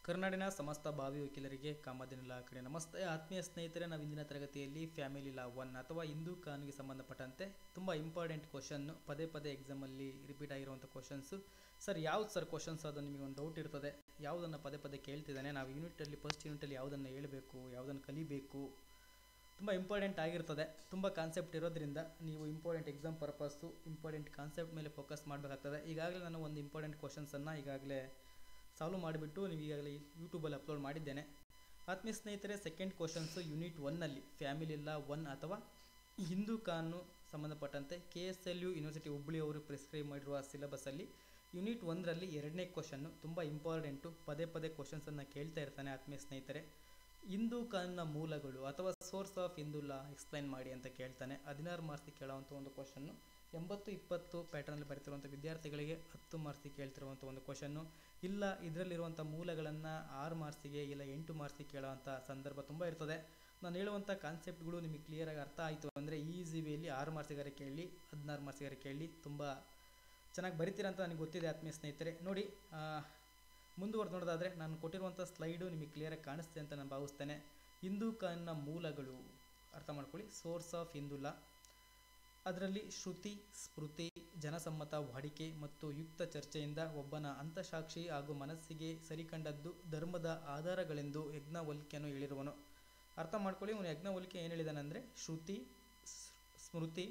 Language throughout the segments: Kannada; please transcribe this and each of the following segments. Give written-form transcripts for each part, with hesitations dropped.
ಕರ್ನಾಡಿನ ಸಮಸ್ತ ಭಾವಿ ವಕೀಲರಿಗೆ ಕಾಮಧೇನು ಕಡೆ ನಮಸ್ತೆ ಆತ್ಮೀಯ ಸ್ನೇಹಿತರೆ. ನಾವು ಇಂದಿನ ತರಗತಿಯಲ್ಲಿ ಫ್ಯಾಮಿಲಿ ಲಾ 1 ಅಥವಾ ಹಿಂದೂ ಕಾನೂನಿಗೆ ಸಂಬಂಧಪಟ್ಟಂತೆ ತುಂಬ ಇಂಪಾರ್ಟೆಂಟ್ ಕ್ವಶನ್ನು, ಪದೇ ಪದೇ ಎಕ್ಸಾಮಲ್ಲಿ ರಿಪೀಟ್ ಆಗಿರುವಂಥ ಕ್ವಶನ್ಸು. ಸರ್ ಯಾವ್ದು ಸರ್ ಕ್ವಶನ್ಸ್ ಅದು ನಿಮಗೆ ಒಂದು ಡೌಟ್ ಇರ್ತದೆ, ಯಾವುದನ್ನು ಪದೇ ಪದೇ ಕೇಳ್ತಿದ್ದಾನೆ, ನಾವು ಫಸ್ಟ್ ಯೂನಿಟಲ್ಲಿ ಯಾವುದನ್ನು ಹೇಳಬೇಕು, ಯಾವುದನ್ನು ಕಲಿಬೇಕು, ತುಂಬ ಇಂಪಾರ್ಟೆಂಟ್ ಆಗಿರ್ತದೆ. ತುಂಬ ಕಾನ್ಸೆಪ್ಟ್ ಇರೋದ್ರಿಂದ ನೀವು important exam purpose important concept ಮೇಲೆ ಫೋಕಸ್ ಮಾಡಬೇಕಾಗ್ತದೆ. ಈಗಾಗಲೇ ನಾನು ಒಂದು ಇಂಪಾರ್ಟೆಂಟ್ ಕ್ವಶನ್ಸನ್ನು ಈಗಾಗಲೇ ಸಾಲ್ವ್ ಮಾಡಿಬಿಟ್ಟು ನೀವು ಈಗಾಗಲೇ ಯೂಟ್ಯೂಬಲ್ಲಿ ಅಪ್ಲೋಡ್ ಮಾಡಿದ್ದೇನೆ. ಆತ್ಮೀಯ ಸ್ನೇಹಿತರೆ, ಸೆಕೆಂಡ್ ಕ್ವಶನ್ಸು ಯೂನಿಟ್ 1ನಲ್ಲಿ ಫ್ಯಾಮಿಲಿ ಲಾ 1 ಅಥವಾ ಹಿಂದೂ ಕಾನೂನು ಸಂಬಂಧಪಟ್ಟಂತೆ KSLU ಯೂನಿವರ್ಸಿಟಿ ಹುಬ್ಬಳ್ಳಿ ಅವರು ಪ್ರಿಸ್ಕ್ರೈಬ್ ಮಾಡಿರುವ ಸಿಲೆಬಸ್ಸಲ್ಲಿ ಯೂನಿಟ್ 1ರಲ್ಲಿ ಎರಡನೇ ಕ್ವಶನ್ನು ತುಂಬ ಇಂಪಾರ್ಟೆಂಟು. ಪದೇ ಪದೇ ಕ್ವಶನ್ಸನ್ನು ಕೇಳ್ತಾ ಇರ್ತಾನೆ ಆತ್ಮೀಯ ಸ್ನೇಹಿತರೆ. ಹಿಂದೂ ಕಾನೂನಿನ ಮೂಲಗಳು ಅಥವಾ source of Hindu law explain ಮಾಡಿ ಅಂತ ಕೇಳ್ತಾನೆ. 16 ಮಾರ್ಕ್ಸಿಗೆ ಕೇಳುವಂಥ ಒಂದು ಕ್ವಶನ್ನು. 80-20 ಪ್ಯಾಟರ್ನಲ್ಲಿ ಬರೀತಿರುವಂಥ ವಿದ್ಯಾರ್ಥಿಗಳಿಗೆ 10 ಮಾರ್ಕ್ಸಿಗೆ ಕೇಳ್ತಿರುವಂಥ ಒಂದು ಕ್ವಶನ್ನು. ಇಲ್ಲ ಇದರಲ್ಲಿರುವಂಥ ಮೂಲಗಳನ್ನು 6 ಮಾರ್ಕ್ಸಿಗೆ ಇಲ್ಲ 8 ಮಾರ್ಕ್ಸಿಗೆ ಕೇಳುವಂಥ ಸಂದರ್ಭ ತುಂಬ ಇರ್ತದೆ. ನಾನು ಹೇಳುವಂಥ ಕಾನ್ಸೆಪ್ಟ್ಗಳು ನಿಮಗೆ ಕ್ಲಿಯರಾಗಿ ಅರ್ಥ ಆಯಿತು ಅಂದರೆ ಈಸಿ ವೇಲಿ 6 ಮಾರ್ಕ್ಸಿಗಾರೆ ಕೇಳಿ 16 ಮಾರ್ಕ್ಸಿಗಾರೆ ಕೇಳಿ ತುಂಬ ಚೆನ್ನಾಗಿ ಬರಿತೀರ ಅಂತ ನನಗೆ ಗೊತ್ತಿದೆ ಆತ್ಮೀಯ ಸ್ನೇಹಿತರೆ. ನೋಡಿ, ಮುಂದುವರೆದು ನೋಡೋದಾದರೆ ನಾನು ಕೊಟ್ಟಿರುವಂಥ ಸ್ಲೈಡು ನಿಮಗೆ ಕ್ಲಿಯರಾಗಿ ಕಾಣಿಸ್ತೆ ಅಂತ ನಾನು ಭಾವಿಸ್ತೇನೆ. ಹಿಂದೂ ಕಾನೂನಿನ ಮೂಲಗಳು ಅರ್ಥ ಮಾಡ್ಕೊಳ್ಳಿ. ಸೋರ್ಸ್ ಆಫ್ ಹಿಂದೂ ಲಾ, ಅದರಲ್ಲಿ ಶ್ರುತಿ, ಸ್ಮೃತಿ, ಜನಸಮ್ಮತ, ವಾಡಿಕೆ ಮತ್ತು ಯುಕ್ತ ಚರ್ಚೆಯಿಂದ ಒಬ್ಬನ ಅಂತಃಸಾಕ್ಷಿ ಹಾಗೂ ಮನಸ್ಸಿಗೆ ಸರಿಕಂಡದ್ದು ಧರ್ಮದ ಆಧಾರಗಳೆಂದು ಯಾಜ್ಞವಲ್ಕ್ಯನು ಹೇಳಿರುವನು. ಅರ್ಥ ಮಾಡ್ಕೊಳ್ಳಿ, ಇವನು ಯಾಜ್ಞವಲ್ಕ್ಯ ಏನು ಹೇಳಿದಾನೆಂದರೆ ಶ್ರುತಿ, ಸ್ಮೃತಿ,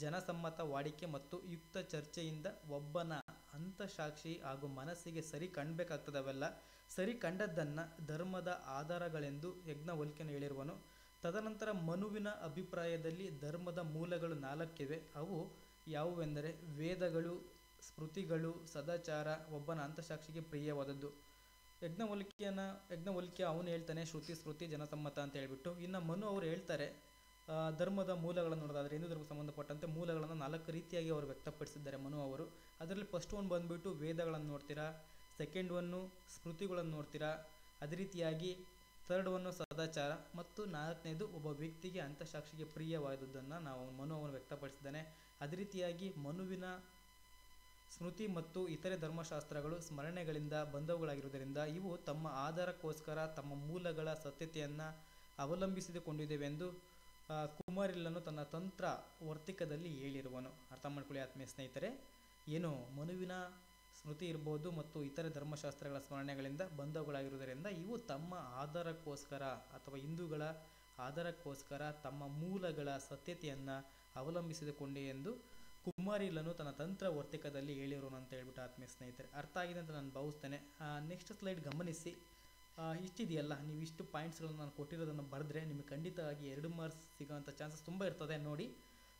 ಜನಸಮ್ಮತ, ವಾಡಿಕೆ ಮತ್ತು ಯುಕ್ತ ಚರ್ಚೆಯಿಂದ ಒಬ್ಬನ ಅಂತಃಸಾಕ್ಷಿ ಹಾಗೂ ಮನಸ್ಸಿಗೆ ಸರಿ ಕಾಣಬೇಕಾಗ್ತದೆ. ಅವೆಲ್ಲ ಸರಿ ಕಂಡದ್ದನ್ನು ಧರ್ಮದ ಆಧಾರಗಳೆಂದು ಯಾಜ್ಞವಲ್ಕ್ಯನು ಹೇಳಿರುವನು. ತದನಂತರ ಮನುವಿನ ಅಭಿಪ್ರಾಯದಲ್ಲಿ ಧರ್ಮದ ಮೂಲಗಳು 4 ಅವು ಯಾವುವೆಂದರೆ ವೇದಗಳು, ಸ್ಮೃತಿಗಳು, ಸದಾಚಾರ, ಒಬ್ಬನ ಅಂತಃಸಾಕ್ಷಿಗೆ ಪ್ರಿಯವಾದದ್ದು. ಯಾಜ್ಞವಲ್ಕ್ಯ ಅವನು ಹೇಳ್ತಾನೆ ಶ್ರುತಿ, ಸ್ಮೃತಿ, ಜನಸಮ್ಮತ ಅಂತ ಹೇಳ್ಬಿಟ್ಟು. ಇನ್ನು ಮನು ಅವರು ಹೇಳ್ತಾರೆ ಧರ್ಮದ ಮೂಲಗಳನ್ನು ನೋಡೋದಾದರೆ ಹಿಂದೂ ಧರ್ಮಕ್ಕೆ ಸಂಬಂಧಪಟ್ಟಂತೆ ಮೂಲಗಳನ್ನು 4 ರೀತಿಯಾಗಿ ಅವರು ವ್ಯಕ್ತಪಡಿಸಿದ್ದಾರೆ ಮನು ಅವರು. ಅದರಲ್ಲಿ ಫಸ್ಟ್ ಒನ್ ಬಂದುಬಿಟ್ಟು ವೇದಗಳನ್ನು ನೋಡ್ತೀರಾ, ಸೆಕೆಂಡ್ ಒನ್ನು ಸ್ಮೃತಿಗಳನ್ನು ನೋಡ್ತೀರಾ, ಅದೇ ರೀತಿಯಾಗಿ ಥರ್ಡ್ ಒನ್ನು ಸದಾಚಾರ ಮತ್ತು 4ನೇದು ಒಬ್ಬ ವ್ಯಕ್ತಿಗೆ ಅಂತಃಸಾಕ್ಷಿಗೆ ಪ್ರಿಯವಾದದ್ದನ್ನು ಮನು ಅವನು ವ್ಯಕ್ತಪಡಿಸಿದ್ದಾನೆ. ಅದೇ ರೀತಿಯಾಗಿ ಮನುವಿನ ಸ್ಮೃತಿ ಮತ್ತು ಇತರೆ ಧರ್ಮಶಾಸ್ತ್ರಗಳು ಸ್ಮರಣೆಗಳಿಂದ ಬಂದವುಗಳಾಗಿರುವುದರಿಂದ ಇವು ತಮ್ಮ ಆಧಾರಕ್ಕೋಸ್ಕರ ತಮ್ಮ ಮೂಲಗಳ ಸತ್ಯತೆಯನ್ನು ಅವಲಂಬಿಸಿಕೊಂಡಿವೆಂದು ಕುಮಾರಿಲನು ತನ್ನ ತಂತ್ರ ವರ್ತಿಕದಲ್ಲಿ ಹೇಳಿರುವನು. ಅರ್ಥ ಮಾಡ್ಕೊಳ್ಳಿ ಆತ್ಮೀಯ ಸ್ನೇಹಿತರೆ, ಏನು ಮನುವಿನ ಸ್ಮೃತಿ ಇರ್ಬೋದು ಮತ್ತು ಇತರೆ ಧರ್ಮಶಾಸ್ತ್ರಗಳ ಸ್ಮರಣೆಗಳಿಂದ ಬಂದವುಗಳಾಗಿರುವುದರಿಂದ ಇವು ತಮ್ಮ ಆಧಾರಕ್ಕೋಸ್ಕರ ಅಥವಾ ಹಿಂದೂಗಳ ಆಧಾರಕ್ಕೋಸ್ಕರ ತಮ್ಮ ಮೂಲಗಳ ಸತ್ಯತೆಯನ್ನು ಅವಲಂಬಿಸಿಕೊಂಡೆ ಎಂದು ಕುಮಾರಿಲನು ತನ್ನ ತಂತ್ರ ವರ್ತಿಕದಲ್ಲಿ ಹೇಳಿರೋನು ಅಂತ ಹೇಳ್ಬಿಟ್ಟು ಆತ್ಮೀಯ ಸ್ನೇಹಿತರೆ ಅರ್ಥ ಆಗಿದೆ ಅಂತ ನಾನು ಭಾವಿಸ್ತೇನೆ. ನೆಕ್ಸ್ಟ್ ಸ್ಲೈಡ್ ಗಮನಿಸಿ. ಇಷ್ಟಿದೆಯಲ್ಲ, ನೀವು ಇಷ್ಟು ಪಾಯಿಂಟ್ಸ್ಗಳನ್ನು ನಾನು ಕೊಟ್ಟಿರೋದನ್ನು ಬರೆದ್ರೆ ನಿಮಗೆ ಖಂಡಿತವಾಗಿ 2 ಮಾರ್ಕ್ಸ್ ಸಿಗೋವಂಥ ಚಾನ್ಸಸ್ ತುಂಬ ಇರ್ತದೆ. ನೋಡಿ,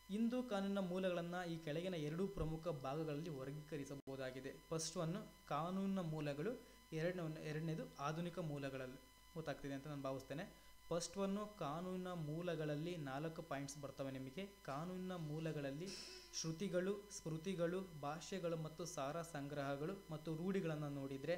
ಹಿಂದೂ ಕಾನೂನಿನ ಮೂಲಗಳನ್ನು ಈ ಕೆಳಗಿನ 2 ಪ್ರಮುಖ ಭಾಗಗಳಲ್ಲಿ ವರ್ಗೀಕರಿಸಬಹುದಾಗಿದೆ. ಫಸ್ಟ್ ಒನ್ನು ಕಾನೂನಿನ ಮೂಲಗಳು, ಎರಡನೇದು ಆಧುನಿಕ ಮೂಲಗಳಲ್ಲಿ. ಗೊತ್ತಾಗ್ತಿದೆ ಅಂತ ನಾನು ಭಾವಿಸ್ತೇನೆ. ಫಸ್ಟ್ ಒನ್ನು ಕಾನೂನಿನ ಮೂಲಗಳಲ್ಲಿ 4 ಪಾಯಿಂಟ್ಸ್ ಬರ್ತವೆ ನಿಮಗೆ. ಕಾನೂನಿನ ಮೂಲಗಳಲ್ಲಿ ಶ್ರುತಿಗಳು, ಸ್ಮೃತಿಗಳು, ಭಾಷ್ಯಗಳು ಮತ್ತು ಸಾರ ಸಂಗ್ರಹಗಳು ಮತ್ತು ರೂಢಿಗಳನ್ನು ನೋಡಿದರೆ,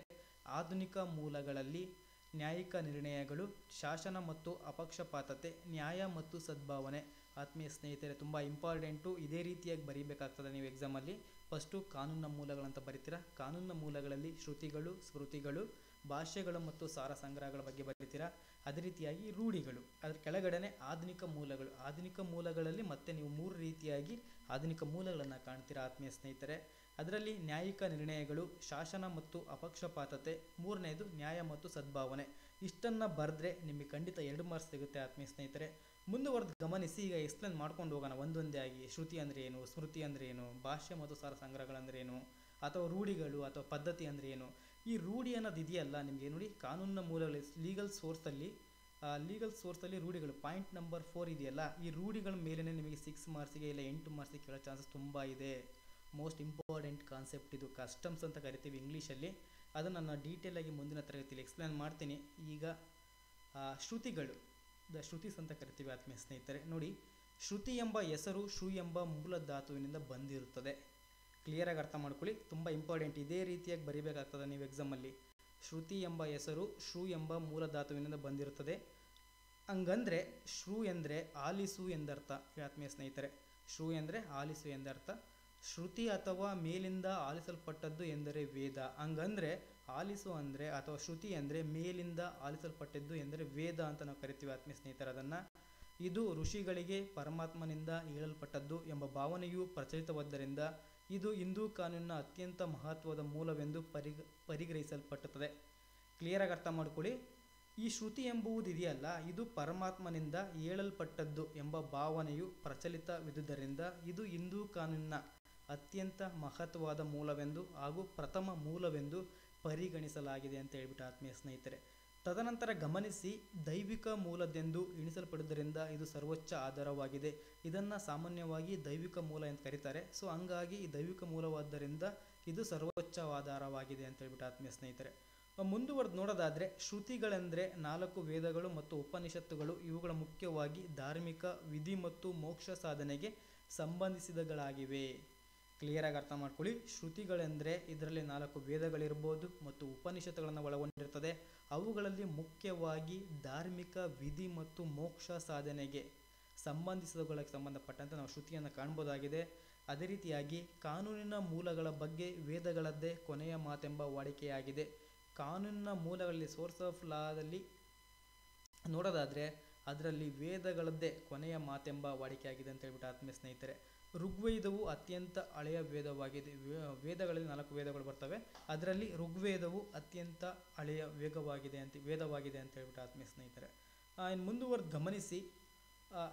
ಆಧುನಿಕ ಮೂಲಗಳಲ್ಲಿ ನ್ಯಾಯಿಕ ನಿರ್ಣಯಗಳು, ಶಾಸನ ಮತ್ತು ಅಪಕ್ಷಪಾತತೆ, ನ್ಯಾಯ ಮತ್ತು ಸದ್ಭಾವನೆ. ಆತ್ಮೀಯ ಸ್ನೇಹಿತರೆ, ತುಂಬ ಇಂಪಾರ್ಟೆಂಟು. ಇದೇ ರೀತಿಯಾಗಿ ಬರೀಬೇಕಾಗ್ತದೆ ನೀವು ಎಕ್ಸಾಮಲ್ಲಿ. ಫಸ್ಟು ಕಾನೂನಿನ ಮೂಲಗಳಂತ ಬರಿತೀರಾ. ಕಾನೂನಿನ ಮೂಲಗಳಲ್ಲಿ ಶ್ರುತಿಗಳು, ಸ್ಮೃತಿಗಳು, ಭಾಷ್ಯಗಳು ಮತ್ತು ಸಾರ ಸಂಗ್ರಹಗಳ ಬಗ್ಗೆ ಬರೀತೀರಾ. ಅದೇ ರೀತಿಯಾಗಿ ರೂಢಿಗಳು, ಅದರ ಕೆಳಗಡೆನೆ ಆಧುನಿಕ ಮೂಲಗಳು. ಆಧುನಿಕ ಮೂಲಗಳಲ್ಲಿ ಮತ್ತೆ ನೀವು 3 ರೀತಿಯಾಗಿ ಆಧುನಿಕ ಮೂಲಗಳನ್ನು ಕಾಣ್ತೀರಾ ಆತ್ಮೀಯ ಸ್ನೇಹಿತರೆ. ಅದರಲ್ಲಿ ನ್ಯಾಯಿಕ ನಿರ್ಣಯಗಳು, ಶಾಸನ ಮತ್ತು ಅಪಕ್ಷಪಾತತೆ, 3ನೇದು ನ್ಯಾಯ ಮತ್ತು ಸದ್ಭಾವನೆ. ಇಷ್ಟನ್ನು ಬರೆದ್ರೆ ನಿಮಗೆ ಖಂಡಿತ 2 ಮಾರ್ಕ್ಸ್ ಸಿಗುತ್ತೆ ಆತ್ಮೀಯ ಸ್ನೇಹಿತರೆ. ಮುಂದುವರೆದು ಗಮನಿಸಿ. ಈಗ ಎಕ್ಸ್ಪ್ಲೇನ್ ಮಾಡ್ಕೊಂಡು ಹೋಗೋಣ ಒಂದೊಂದೇ ಆಗಿ. ಶ್ರುತಿ ಅಂದರೆ ಏನು, ಸ್ಮೃತಿ ಅಂದರೆ ಏನು, ಭಾಷ್ಯ ಮತ್ತು ಸಾರ ಸಂಗ್ರಹಗಳಂದ್ರೆ ಏನು, ಅಥವಾ ರೂಢಿಗಳು ಅಥವಾ ಪದ್ಧತಿ ಅಂದರೆ ಏನು. ಈ ರೂಢಿ ಅನ್ನೋದು ಇದೆಯಲ್ಲ ನಿಮಗೆ, ನೋಡಿ ಕಾನೂನಿನ ಮೂಲಗಳಲ್ಲಿ ಲೀಗಲ್ ಸೋರ್ಸಲ್ಲಿ ರೂಢಿಗಳು ಪಾಯಿಂಟ್ ನಂಬರ್ 4 ಇದೆಯಲ್ಲ, ಈ ರೂಢಿಗಳ ಮೇಲೇ ನಿಮಗೆ 6 ಮಾರ್ಕ್ಸಿಗೆ ಇಲ್ಲ 8 ಮಾರ್ಕ್ಸಿಗೆ ಕೇಳೋ ಚಾನ್ಸಸ್ ತುಂಬ ಇದೆ. ಮೋಸ್ಟ್ ಇಂಪಾರ್ಟೆಂಟ್ ಕಾನ್ಸೆಪ್ಟ್ ಇದು. ಕಸ್ಟಮ್ಸ್ ಅಂತ ಕರಿತೀವಿ ಇಂಗ್ಲೀಷಲ್ಲಿ. ಅದನ್ನು ನಾನು ಡೀಟೇಲಾಗಿ ಮುಂದಿನ ತರಗತಿಯಲ್ಲಿ ಎಕ್ಸ್ಪ್ಲೇನ್ ಮಾಡ್ತೀನಿ. ಈಗ ಶ್ರುತಿಗಳು, ಶ್ರುತಿಸ್ ಅಂತ ಕರಿತೀವಿ ಆತ್ಮೀಯ ಸ್ನೇಹಿತರೆ. ನೋಡಿ, ಶ್ರುತಿ ಎಂಬ ಹೆಸರು ಶೃ ಎಂಬ ಮೂಲ ಧಾತುವಿನಿಂದ ಬಂದಿರುತ್ತದೆ. ಕ್ಲಿಯರಾಗಿ ಅರ್ಥ ಮಾಡ್ಕೊಳ್ಳಿ, ತುಂಬ ಇಂಪಾರ್ಟೆಂಟ್. ಇದೇ ರೀತಿಯಾಗಿ ಬರೀಬೇಕಾಗ್ತದೆ ನೀವು ಎಕ್ಸಾಮಲ್ಲಿ. ಶ್ರುತಿ ಎಂಬ ಹೆಸರು ಶೃ ಎಂಬ ಮೂಲ ಧಾತುವಿನಿಂದ ಬಂದಿರುತ್ತದೆ. ಹಂಗಂದರೆ ಶೃ ಎಂದರೆ ಆಲಿಸು ಎಂದರ್ಥ ಆತ್ಮೀಯ ಸ್ನೇಹಿತರೆ. ಶೃ ಎಂದರೆ ಆಲಿಸು ಎಂದರ್ಥ. ಶ್ರುತಿ ಅಥವಾ ಮೇಲಿಂದ ಆಲಿಸಲ್ಪಟ್ಟದ್ದು ಎಂದರೆ ವೇದ. ಹಂಗಂದರೆ ಆಲಿಸು ಅಂದರೆ ಅಥವಾ ಶ್ರುತಿ ಅಂದರೆ ಮೇಲಿಂದ ಆಲಿಸಲ್ಪಟ್ಟಿದ್ದು ಎಂದರೆ ವೇದ ಅಂತ ನಾವು ಕರಿತೀವಿ ಆತ್ಮೀಯ ಸ್ನೇಹಿತರೆ ಅದನ್ನು. ಇದು ಋಷಿಗಳಿಗೆ ಪರಮಾತ್ಮನಿಂದ ಹೇಳಲ್ಪಟ್ಟದ್ದು ಎಂಬ ಭಾವನೆಯು ಪ್ರಚಲಿತವಾದ್ದರಿಂದ ಇದು ಹಿಂದೂ ಕಾನೂನಿನ ಅತ್ಯಂತ ಮಹತ್ವದ ಮೂಲವೆಂದು ಪರಿಗಣಿಸಲ್ಪಟ್ಟುತ್ತದೆ. ಕ್ಲಿಯರಾಗಿ ಅರ್ಥ ಮಾಡ್ಕೊಳ್ಳಿ. ಈ ಶ್ರುತಿ ಎಂಬುವುದಿದೆಯಲ್ಲ, ಇದು ಪರಮಾತ್ಮನಿಂದ ಹೇಳಲ್ಪಟ್ಟದ್ದು ಎಂಬ ಭಾವನೆಯು ಪ್ರಚಲಿತವಿದ್ದುದರಿಂದ ಇದು ಹಿಂದೂ ಕಾನೂನಿನ ಅತ್ಯಂತ ಮಹತ್ವವಾದ ಮೂಲವೆಂದು ಹಾಗೂ ಪ್ರಥಮ ಮೂಲವೆಂದು ಪರಿಗಣಿಸಲಾಗಿದೆ ಅಂತ ಹೇಳ್ಬಿಟ್ಟು ಆತ್ಮೀಯ ಸ್ನೇಹಿತರೆ. ತದನಂತರ ಗಮನಿಸಿ, ದೈವಿಕ ಮೂಲದೆಂದು ಎಣಿಸಲ್ಪಡುವುದರಿಂದ ಇದು ಸರ್ವೋಚ್ಚ ಆಧಾರವಾಗಿದೆ. ಇದನ್ನು ಸಾಮಾನ್ಯವಾಗಿ ದೈವಿಕ ಮೂಲ ಅಂತ ಕರೀತಾರೆ. ಸೊ ಹಂಗಾಗಿ ಈ ದೈವಿಕ ಮೂಲವಾದ್ದರಿಂದ ಇದು ಸರ್ವೋಚ್ಚ ಆಧಾರವಾಗಿದೆ ಅಂತ ಹೇಳ್ಬಿಟ್ಟು ಆತ್ಮೀಯ ಸ್ನೇಹಿತರೆ. ಮುಂದುವರೆದು ನೋಡೋದಾದರೆ, ಶ್ರುತಿಗಳೆಂದರೆ 4 ವೇದಗಳು ಮತ್ತು ಉಪನಿಷತ್ತುಗಳು. ಇವುಗಳ ಮುಖ್ಯವಾಗಿ ಧಾರ್ಮಿಕ ವಿಧಿ ಮತ್ತು ಮೋಕ್ಷ ಸಾಧನೆಗೆ ಸಂಬಂಧಿಸಿದಗಳಾಗಿವೆ. ಕ್ಲಿಯರಾಗಿ ಅರ್ಥ ಮಾಡ್ಕೊಳ್ಳಿ. ಶ್ರುತಿಗಳೆಂದರೆ ಇದರಲ್ಲಿ 4 ವೇದಗಳಿರ್ಬೋದು ಮತ್ತು ಉಪನಿಷತ್ತುಗಳನ್ನು ಒಳಗೊಂಡಿರ್ತದೆ. ಅವುಗಳಲ್ಲಿ ಮುಖ್ಯವಾಗಿ ಧಾರ್ಮಿಕ ವಿಧಿ ಮತ್ತು ಮೋಕ್ಷ ಸಾಧನೆಗೆ ಸಂಬಂಧಿಸಿದವುಗಳಿಗೆ ಸಂಬಂಧಪಟ್ಟಂತೆ ನಾವು ಶ್ರುತಿಯನ್ನು ಕಾಣ್ಬೋದಾಗಿದೆ. ಅದೇ ರೀತಿಯಾಗಿ ಕಾನೂನಿನ ಮೂಲಗಳ ಬಗ್ಗೆ ವೇದಗಳದ್ದೇ ಕೊನೆಯ ಮಾತೆಂಬ ವಾಡಿಕೆಯಾಗಿದೆ. ಕಾನೂನಿನ ಮೂಲಗಳಲ್ಲಿ ಸೋರ್ಸ್ ಆಫ್ ಲಾದಲ್ಲಿ ನೋಡೋದಾದರೆ ಅದರಲ್ಲಿ ವೇದಗಳದ್ದೇ ಕೊನೆಯ ಮಾತೆಂಬ ವಾಡಿಕೆಯಾಗಿದೆ ಅಂತ ಹೇಳ್ಬಿಟ್ಟು ಆತ್ಮೀಯ ಸ್ನೇಹಿತರೆ. ಋಗ್ವೇದವು ಅತ್ಯಂತ ಹಳೆಯ ವೇದವಾಗಿದೆ. ವೇದಗಳಲ್ಲಿ 4 ವೇದಗಳು ಬರ್ತವೆ. ಅದರಲ್ಲಿ ಋಗ್ವೇದವು ಅತ್ಯಂತ ಹಳೆಯ ವೇದವಾಗಿದೆ ಅಂತ ಹೇಳ್ಬಿಟ್ಟು ಆತ್ಮೀಯ ಸ್ನೇಹಿತರೆ. ಇನ್ನು ಮುಂದುವರೆದು ಗಮನಿಸಿ,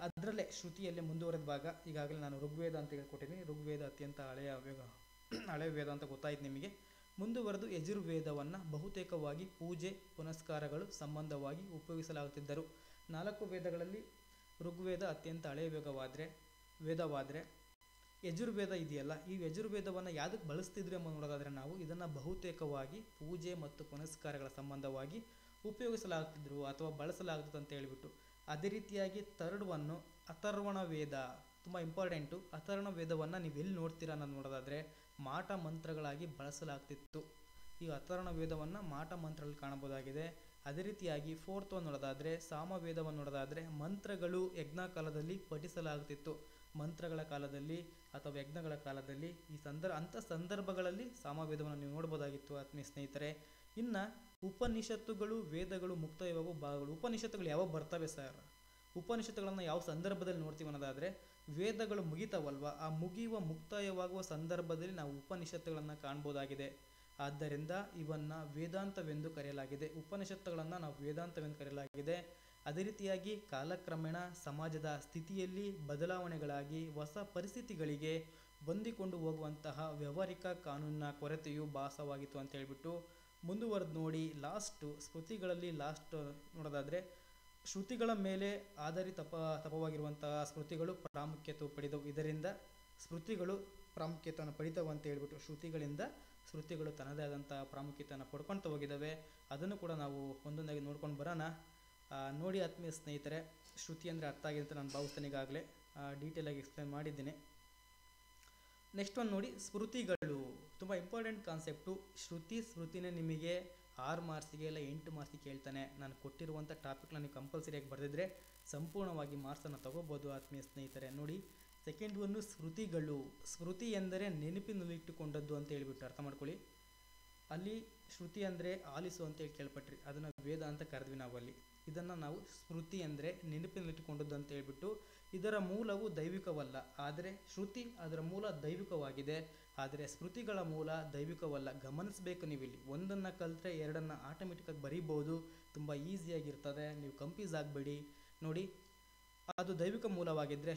ಅದರಲ್ಲೇ ಶ್ರುತಿಯಲ್ಲೇ ಮುಂದುವರೆದ ಭಾಗ. ಈಗಾಗಲೇ ನಾನು ಋಗ್ವೇದ ಅಂತ ಹೇಳ್ಕೊಟ್ಟಿದ್ದೀನಿ. ಋಗ್ವೇದ ಅತ್ಯಂತ ಹಳೆಯ ವೇದ ಅಂತ ಗೊತ್ತಾಯ್ತು ನಿಮಗೆ. ಮುಂದುವರೆದು ಯಜುರ್ವೇದವನ್ನು ಬಹುತೇಕವಾಗಿ ಪೂಜೆ ಪುನಸ್ಕಾರಗಳು ಸಂಬಂಧವಾಗಿ ಉಪಯೋಗಿಸಲಾಗುತ್ತಿದ್ದರು. 4 ವೇದಗಳಲ್ಲಿ ಋಗ್ವೇದ ಅತ್ಯಂತ ಹಳೆಯ ವೇದವಾದರೆ ಯಜುರ್ವೇದ ಇದೆಯಲ್ಲ, ಈ ಯಜುರ್ವೇದವನ್ನು ಯಾವುದಕ್ಕೆ ಬಳಸ್ತಿದ್ರು ಎಂಬ ನೋಡೋದಾದರೆ ನಾವು ಇದನ್ನು ಬಹುತೇಕವಾಗಿ ಪೂಜೆ ಮತ್ತು ಪುನಸ್ಕಾರಗಳ ಸಂಬಂಧವಾಗಿ ಉಪಯೋಗಿಸಲಾಗ್ತಿದ್ರು ಅಥವಾ ಬಳಸಲಾಗ್ತದೆ ಅಂತ ಹೇಳಿಬಿಟ್ಟು. ಅದೇ ರೀತಿಯಾಗಿ ಥರ್ಡ್ವನ್ನು ಅಥರ್ವಣ ವೇದ, ತುಂಬ ಇಂಪಾರ್ಟೆಂಟು. ಅಥರ್ವಣ ವೇದವನ್ನು ನೀವು ಎಲ್ಲಿ ನೋಡ್ತೀರಾ ಅನ್ನೋದು ನೋಡೋದಾದರೆ ಮಾಟ ಮಂತ್ರಗಳಾಗಿ ಬಳಸಲಾಗ್ತಿತ್ತು. ಈ ಅಥರ್ವಣ ವೇದವನ್ನು ಮಾಟ ಮಂತ್ರಗಳಲ್ಲಿ ಕಾಣಬಹುದಾಗಿದೆ. ಅದೇ ರೀತಿಯಾಗಿ ಫೋರ್ತ್ ಒಂದು ನೋಡೋದಾದರೆ ಸಾಮವೇದವನ್ನು ನೋಡೋದಾದರೆ ಮಂತ್ರಗಳು ಯಜ್ಞ ಕಾಲದಲ್ಲಿ ಪಠಿಸಲಾಗುತ್ತಿತ್ತು. ಮಂತ್ರಗಳ ಕಾಲದಲ್ಲಿ ಅಥವಾ ಯಜ್ಞಗಳ ಕಾಲದಲ್ಲಿ ಅಂಥ ಸಂದರ್ಭಗಳಲ್ಲಿ ಸಾಮವೇದವನ್ನು ನೀವು ನೋಡ್ಬೋದಾಗಿತ್ತು ಆತ್ಮೀಯ ಸ್ನೇಹಿತರೆ. ಇನ್ನು ಉಪನಿಷತ್ತುಗಳು ವೇದಗಳು ಮುಕ್ತಾಯವಾಗುವ ಭಾಗಗಳು. ಉಪನಿಷತ್ತುಗಳು ಯಾವಾಗ ಬರ್ತವೆ ಸರ್? ಉಪನಿಷತ್ತುಗಳನ್ನು ಯಾವ ಸಂದರ್ಭದಲ್ಲಿ ನೋಡ್ತೀವಿ ಅನ್ನೋದಾದರೆ ವೇದಗಳು ಮುಗಿತಾವಲ್ವ, ಆ ಮುಗಿಯುವ ಮುಕ್ತಾಯವಾಗುವ ಸಂದರ್ಭದಲ್ಲಿ ನಾವು ಉಪನಿಷತ್ತುಗಳನ್ನು ಕಾಣ್ಬೋದಾಗಿದೆ. ಆದ್ದರಿಂದ ಇವನ್ನು ವೇದಾಂತವೆಂದು ಕರೆಯಲಾಗಿದೆ. ಉಪನಿಷತ್ತುಗಳನ್ನು ನಾವು ವೇದಾಂತವೆಂದು ಕರೆಯಲಾಗಿದೆ. ಅದೇ ರೀತಿಯಾಗಿ ಕಾಲಕ್ರಮೇಣ ಸಮಾಜದ ಸ್ಥಿತಿಯಲ್ಲಿ ಬದಲಾವಣೆಗಳಾಗಿ ಹೊಸ ಪರಿಸ್ಥಿತಿಗಳಿಗೆ ಹೊಂದಿಕೊಂಡು ಹೋಗುವಂತಹ ವ್ಯಾವಹಾರಿಕ ಕಾನೂನಿನ ಕೊರತೆಯು ಭಾಸವಾಗಿತ್ತು ಅಂತ ಹೇಳ್ಬಿಟ್ಟು ಮುಂದುವರೆದು ನೋಡಿ. ಸ್ಮೃತಿಗಳಲ್ಲಿ ನೋಡೋದಾದರೆ ಶ್ರುತಿಗಳ ಮೇಲೆ ತಪವಾಗಿರುವಂತಹ ಸ್ಮೃತಿಗಳು ಪ್ರಾಮುಖ್ಯತೆ ಪಡೆದವು. ಇದರಿಂದ ಸ್ಮೃತಿಗಳು ಪ್ರಾಮುಖ್ಯತೆಯನ್ನು ಪಡಿತವೆ ಅಂತ ಹೇಳ್ಬಿಟ್ಟು ಸ್ಮೃತಿಗಳು ತನ್ನದೇ ಆದಂತಹ ಪ್ರಾಮುಖ್ಯತೆಯನ್ನು ಪಡ್ಕೊಳ್ತಾ ಹೋಗಿದ್ದಾವೆ. ಅದನ್ನು ಕೂಡ ನಾವು ಒಂದೊಂದಾಗಿ ನೋಡ್ಕೊಂಡು ಬರೋಣ. ನೋಡಿ ಆತ್ಮೀಯ ಸ್ನೇಹಿತರೆ, ಶ್ರುತಿ ಅಂದರೆ ಅರ್ಥ ಆಗಿದೆ ಅಂತ ನಾನು ಭಾವಿಸ್ತೇನೆ. ಈಗಾಗಲೇ ಡೀಟೇಲಾಗಿ ಎಕ್ಸ್ಪ್ಲೇನ್ ಮಾಡಿದ್ದೀನಿ. ನೆಕ್ಸ್ಟ್ ಒಂದು ನೋಡಿ, ಸ್ಮೃತಿಗಳು ತುಂಬ ಇಂಪಾರ್ಟೆಂಟ್ ಕಾನ್ಸೆಪ್ಟು. ಸ್ಮೃತಿನೇ ನಿಮಗೆ 6 ಮಾರ್ಕ್ಸಿಗೆ ಇಲ್ಲ 8 ಮಾರ್ಕ್ಸಿಗೆ ಕೇಳ್ತಾನೆ. ನಾನು ಕೊಟ್ಟಿರುವಂಥ ಟಾಪಿಕ್ನ ನೀವು ಕಂಪಲ್ಸರಿಯಾಗಿ ಬರೆದಿದ್ರೆ ಸಂಪೂರ್ಣವಾಗಿ ಮಾರ್ಕ್ಸನ್ನು ತಗೋಬೋದು ಆತ್ಮೀಯ ಸ್ನೇಹಿತರೆ. ನೋಡಿ, ಸೆಕೆಂಡ್ ಒಂದು ಸ್ಮೃತಿಗಳು. ಸ್ಮೃತಿ ಎಂದರೆ ನೆನಪಿನಲ್ಲಿಟ್ಟುಕೊಂಡದ್ದು ಅಂತ ಹೇಳ್ಬಿಟ್ಟು ಅರ್ಥ ಮಾಡ್ಕೊಳ್ಳಿ. ಅಲ್ಲಿ ಶ್ರುತಿ ಅಂದರೆ ಆಲಿಸು ಅಂತೇಳಿ ಕೇಳ್ಪಟ್ರಿ, ಅದನ್ನು ವೇದ ಅಂತ ಕರೆದ್ವಿ ನಾವು ಅಲ್ಲಿ. ಇದನ್ನು ನಾವು ಸ್ಮೃತಿ ಅಂದರೆ ನೆನಪಿನಲ್ಲಿಟ್ಟುಕೊಂಡದ್ದು ಅಂತ ಹೇಳ್ಬಿಟ್ಟು. ಇದರ ಮೂಲವು ದೈವಿಕವಲ್ಲ, ಆದರೆ ಶ್ರುತಿ ಅದರ ಮೂಲ ದೈವಿಕವಾಗಿದೆ. ಆದರೆ ಸ್ಮೃತಿಗಳ ಮೂಲ ದೈವಿಕವಲ್ಲ. ಗಮನಿಸಬೇಕು ನೀವಿಲ್ಲಿ. ಒಂದನ್ನು ಕಲಿತ್ರೆ ಎರಡನ್ನು ಆಟೋಮೆಟಿಕ್ಕಾಗಿ ಬರೀಬೋದು. ತುಂಬ ಈಸಿಯಾಗಿರ್ತದೆ, ನೀವು ಕನ್ಫ್ಯೂಸ್ ಆಗಬೇಡಿ. ನೋಡಿ, ಅದು ದೈವಿಕ ಮೂಲವಾಗಿದ್ದರೆ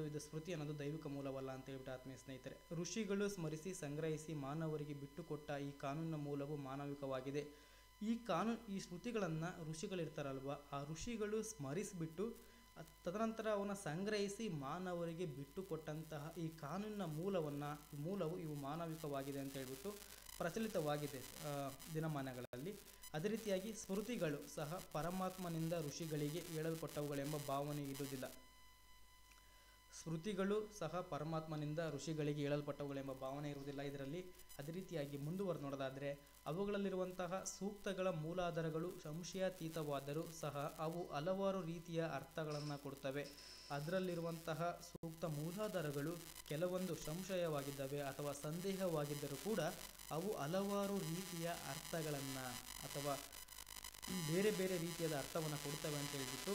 ಇದು ಸ್ಮೃತಿ ಅನ್ನೋದು ದೈವಿಕ ಮೂಲವಲ್ಲ ಅಂತ ಹೇಳ್ಬಿಟ್ಟು ಆತ್ಮೀಯ ಸ್ನೇಹಿತರೆ. ಋಷಿಗಳು ಸ್ಮರಿಸಿ ಸಂಗ್ರಹಿಸಿ ಮಾನವರಿಗೆ ಬಿಟ್ಟುಕೊಟ್ಟ ಈ ಕಾನೂನಿನ ಮೂಲವು ಮಾನವಿಕವಾಗಿದೆ. ಈ ಸ್ಮೃತಿಗಳನ್ನು ಋಷಿಗಳಿರ್ತಾರಲ್ವ, ಆ ಋಷಿಗಳು ಸ್ಮರಿಸಿಬಿಟ್ಟು ತದನಂತರ ಅವನ್ನ ಸಂಗ್ರಹಿಸಿ ಮಾನವರಿಗೆ ಬಿಟ್ಟುಕೊಟ್ಟಂತಹ ಈ ಕಾನೂನಿನ ಮೂಲವು ಇವು ಮಾನವಿಕವಾಗಿದೆ ಅಂತ ಹೇಳ್ಬಿಟ್ಟು ಪ್ರಚಲಿತವಾಗಿದೆ ದಿನಮಾನಗಳಲ್ಲಿ. ಅದೇ ರೀತಿಯಾಗಿ ಸ್ಮೃತಿಗಳು ಸಹ ಪರಮಾತ್ಮನಿಂದ ಋಷಿಗಳಿಗೆ ಹೇಳಲ್ಪಟ್ಟವುಗಳೆಂಬ ಭಾವನೆ ಇರುವುದಿಲ್ಲ. ಇದರಲ್ಲಿ. ಅದೇ ರೀತಿಯಾಗಿ ಮುಂದುವರೆದು ನೋಡೋದಾದರೆ ಅವುಗಳಲ್ಲಿರುವಂತಹ ಸೂಕ್ತಗಳ ಮೂಲಾಧಾರಗಳು ಸಂಶಯಾತೀತವಾದರೂ ಸಹ ಅವು ಹಲವಾರು ರೀತಿಯ ಅರ್ಥಗಳನ್ನು ಕೊಡುತ್ತವೆ. ಅದರಲ್ಲಿರುವಂತಹ ಸೂಕ್ತ ಮೂಲಾಧಾರಗಳು ಕೆಲವೊಂದು ಸಂಶಯವಾಗಿದ್ದಾವೆ ಅಥವಾ ಸಂದೇಹವಾಗಿದ್ದರೂ ಕೂಡ ಅವು ಹಲವಾರು ರೀತಿಯ ಅರ್ಥಗಳನ್ನು ಅಥವಾ ಬೇರೆ ಬೇರೆ ರೀತಿಯಾದ ಅರ್ಥವನ್ನು ಕೊಡ್ತವೆ ಅಂತ ಹೇಳ್ಬಿಟ್ಟು